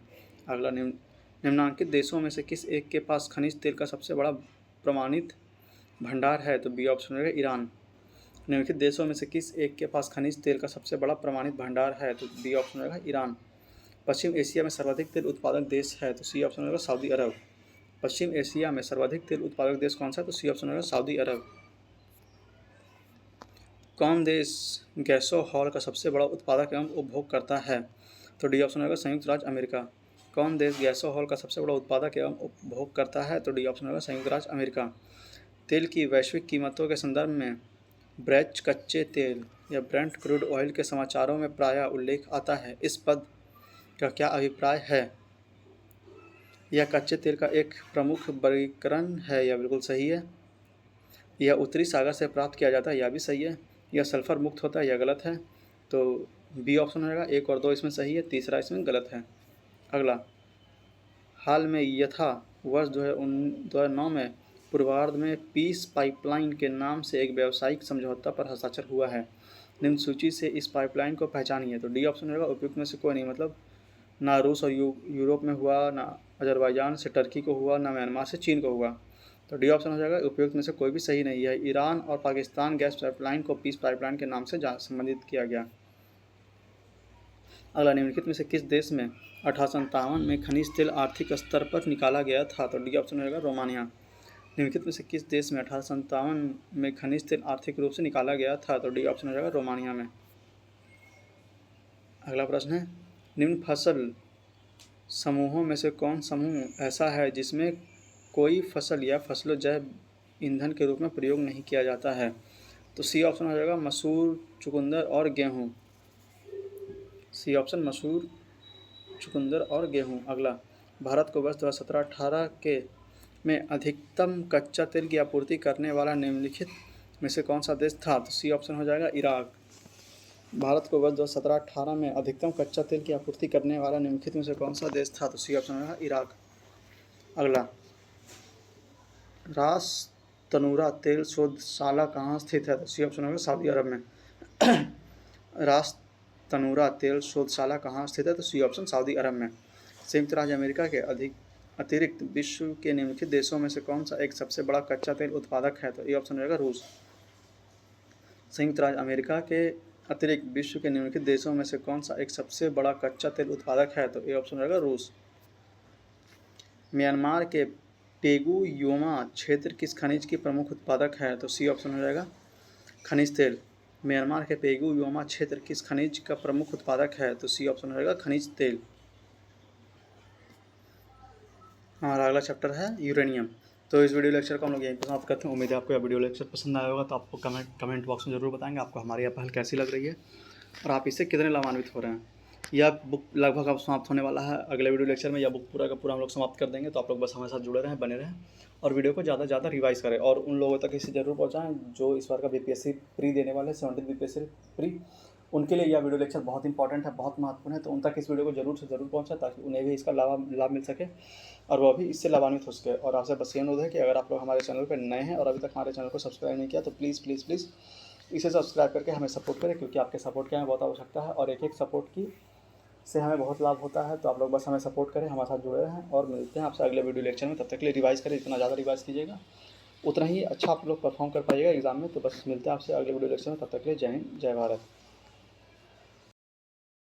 अगला, निम्नलिखित देशों में से किस एक के पास खनिज तेल का सबसे बड़ा प्रमाणित भंडार है? तो बी ऑप्शन हो जाएगा ईरान। निम्नलिखित देशों में से किस एक के पास खनिज तेल का सबसे बड़ा प्रमाणित भंडार है? तो बी ऑप्शन हो जाएगा ईरान। पश्चिम एशिया में सर्वाधिक तेल उत्पादक देश है? तो सी ऑप्शन हो जाएगा सऊदी अरब। पश्चिम एशिया में सर्वाधिक तेल उत्पादक देश कौन सा है? तो सी ऑप्शन हो जाएगा सऊदी अरब। कौन देश गैसोहॉल का सबसे बड़ा उत्पादक एवं उपभोग करता है? तो डी ऑप्शन होगा संयुक्त राज्य अमेरिका। कौन देश गैसोहॉल का सबसे बड़ा उत्पादक एवं उपभोग करता है? तो डी ऑप्शन होगा संयुक्त राज्य अमेरिका। तेल की वैश्विक कीमतों के संदर्भ में ब्रेच कच्चे तेल या ब्रेंट क्रूड ऑयल के समाचारों में प्रायः उल्लेख आता है, इस पद का क्या अभिप्राय है? यह कच्चे तेल का एक प्रमुख वर्गीकरण है, यह बिल्कुल सही है। यह उत्तरी सागर से प्राप्त किया जाता है, यह भी सही है। यह सल्फर मुक्त होता है, यह गलत है। तो बी ऑप्शन हो जाएगा, 1 और 2 इसमें सही है, तीसरा इसमें गलत है। अगला, हाल में यथा वर्ष 2009 में पूर्वार्ध में पीस पाइपलाइन के नाम से एक व्यावसायिक समझौता पर हस्ताक्षर हुआ है। निम्न सूची से इस पाइपलाइन को पहचानिए। तो डी ऑप्शन होगा उपयुक्त में से कोई नहीं, मतलब ना रूस और यूरोप में हुआ, ना अजरबैजान से टर्की को हुआ, ना म्यांमार से चीन को हुआ। तो डी ऑप्शन हो जाएगा उपयुक्त में से कोई भी सही नहीं है। ईरान और पाकिस्तान गैस पाइपलाइन को पीस पाइपलाइन के नाम से संबंधित किया गया। अगला, निम्नलिखित में से किस देश में 1857 में खनिज तेल आर्थिक स्तर पर निकाला गया था? तो डी ऑप्शन हो जाएगा रोमानिया। निम्नलिखित में से किस देश में 1857 में खनिज तेल आर्थिक रूप से निकाला गया था? तो डी ऑप्शन हो जाएगा रोमानिया में। अगला प्रश्न है, निम्न फसल समूहों में से कौन समूह ऐसा है जिसमें कोई फसल या फसलों जैव ईंधन के रूप में प्रयोग नहीं किया जाता है? तो सी ऑप्शन हो जाएगा मसूर, चुकंदर और गेहूँ। सी ऑप्शन मसूर, चुकंदर और गेहूँ। अगला, भारत को वर्ष 2017-18 के में अधिकतम कच्चा तेल की आपूर्ति करने वाला निम्नलिखित में से कौन सा देश था? तो सी ऑप्शन हो जाएगा इराक। भारत को वर्ष 2017-18 में अधिकतम कच्चा तेल की आपूर्ति करने वाला निम्नलिखित में से कौन सा देश था? तो सी ऑप्शन होगा इराक। अगला, रास तनूरा तेल शोधशाला कहाँ स्थित है? तो सी ऑप्शन होगा सऊदी अरब में। रास तनूरा तेल शोधशाला कहाँ स्थित है? तो सी ऑप्शन सऊदी अरब में। संयुक्त राज्य अमेरिका के अतिरिक्त विश्व के निम्नलिखित देशों में से कौन सा एक सबसे बड़ा कच्चा तेल उत्पादक है? तो ये ऑप्शन रहेगा रूस। संयुक्त राज्य अमेरिका के अतिरिक्त विश्व के निम्नलिखित देशों में से कौन सा एक सबसे बड़ा कच्चा तेल उत्पादक है? तो ये ऑप्शन रहेगा रूस। म्यांमार के पेगु योमा क्षेत्र किस खनिज की प्रमुख उत्पादक है? तो सी ऑप्शन हो जाएगा खनिज तेल। म्यांमार के पेगु योमा क्षेत्र किस खनिज का प्रमुख उत्पादक है? तो सी ऑप्शन हो जाएगा खनिज तेल। हमारा अगला चैप्टर है यूरेनियम। तो इस वीडियो लेक्चर को हम लोग यहीं पर समाप्त करते हैं। उम्मीद है आपको यह वीडियो लेक्चर पसंद आया होगा। तो आपको कमेंट बॉक्स में ज़रूर बताएंगे आपको हमारी यह पहल कैसी लग रही है और आप इससे कितने लाभान्वित हो रहे हैं। यह बुक लगभग अब समाप्त होने वाला है। अगले वीडियो लेक्चर में यह बुक पूरा का पूरा हम लोग समाप्त कर देंगे। तो आप लोग बस हमारे साथ जुड़े रहें, बने रहें और वीडियो को ज़्यादा से ज़्यादा रिवाइज़ करें और उन लोगों तक इसे ज़रूर पहुँचाएँ जो इस बार का बीपीएससी प्री देने वाले 70 बीपीएससी प्री, उनके लिए यह वीडियो लेक्चर बहुत इंपॉर्टेंट है, बहुत महत्वपूर्ण है। तो उन तक इस वीडियो को जरूर से ज़रूर पहुँचाएं ताकि उन्हें भी इसका लाभ मिल सके और वह भी इससे लाभान्वित हो सके। और आपसे बस ये अनुरोध है कि अगर आप लोग हमारे चैनल पर नए हैं और अभी तक हमारे चैनल को सब्सक्राइब नहीं किया तो प्लीज़ प्लीज़ प्लीज़ इसे सब्सक्राइब करके हमें सपोर्ट करें, क्योंकि आपके सपोर्ट की हमें बहुत आवश्यकता है और एक सपोर्ट की से हमें बहुत लाभ होता है। तो आप लोग बस हमें सपोर्ट करें, हमारे साथ जुड़े रहें और मिलते हैं आपसे अगले वीडियो लेक्चर में। तब तक के लिए रिवाइज़ करें, जितना ज़्यादा रिवाइज़ कीजिएगा उतना ही अच्छा आप लोग परफॉर्म कर पाइएगा एग्जाम में। तो बस मिलते हैं आपसे अगले वीडियो लेक्चर में। तब तक के लिए जय हिंद, जय भारत।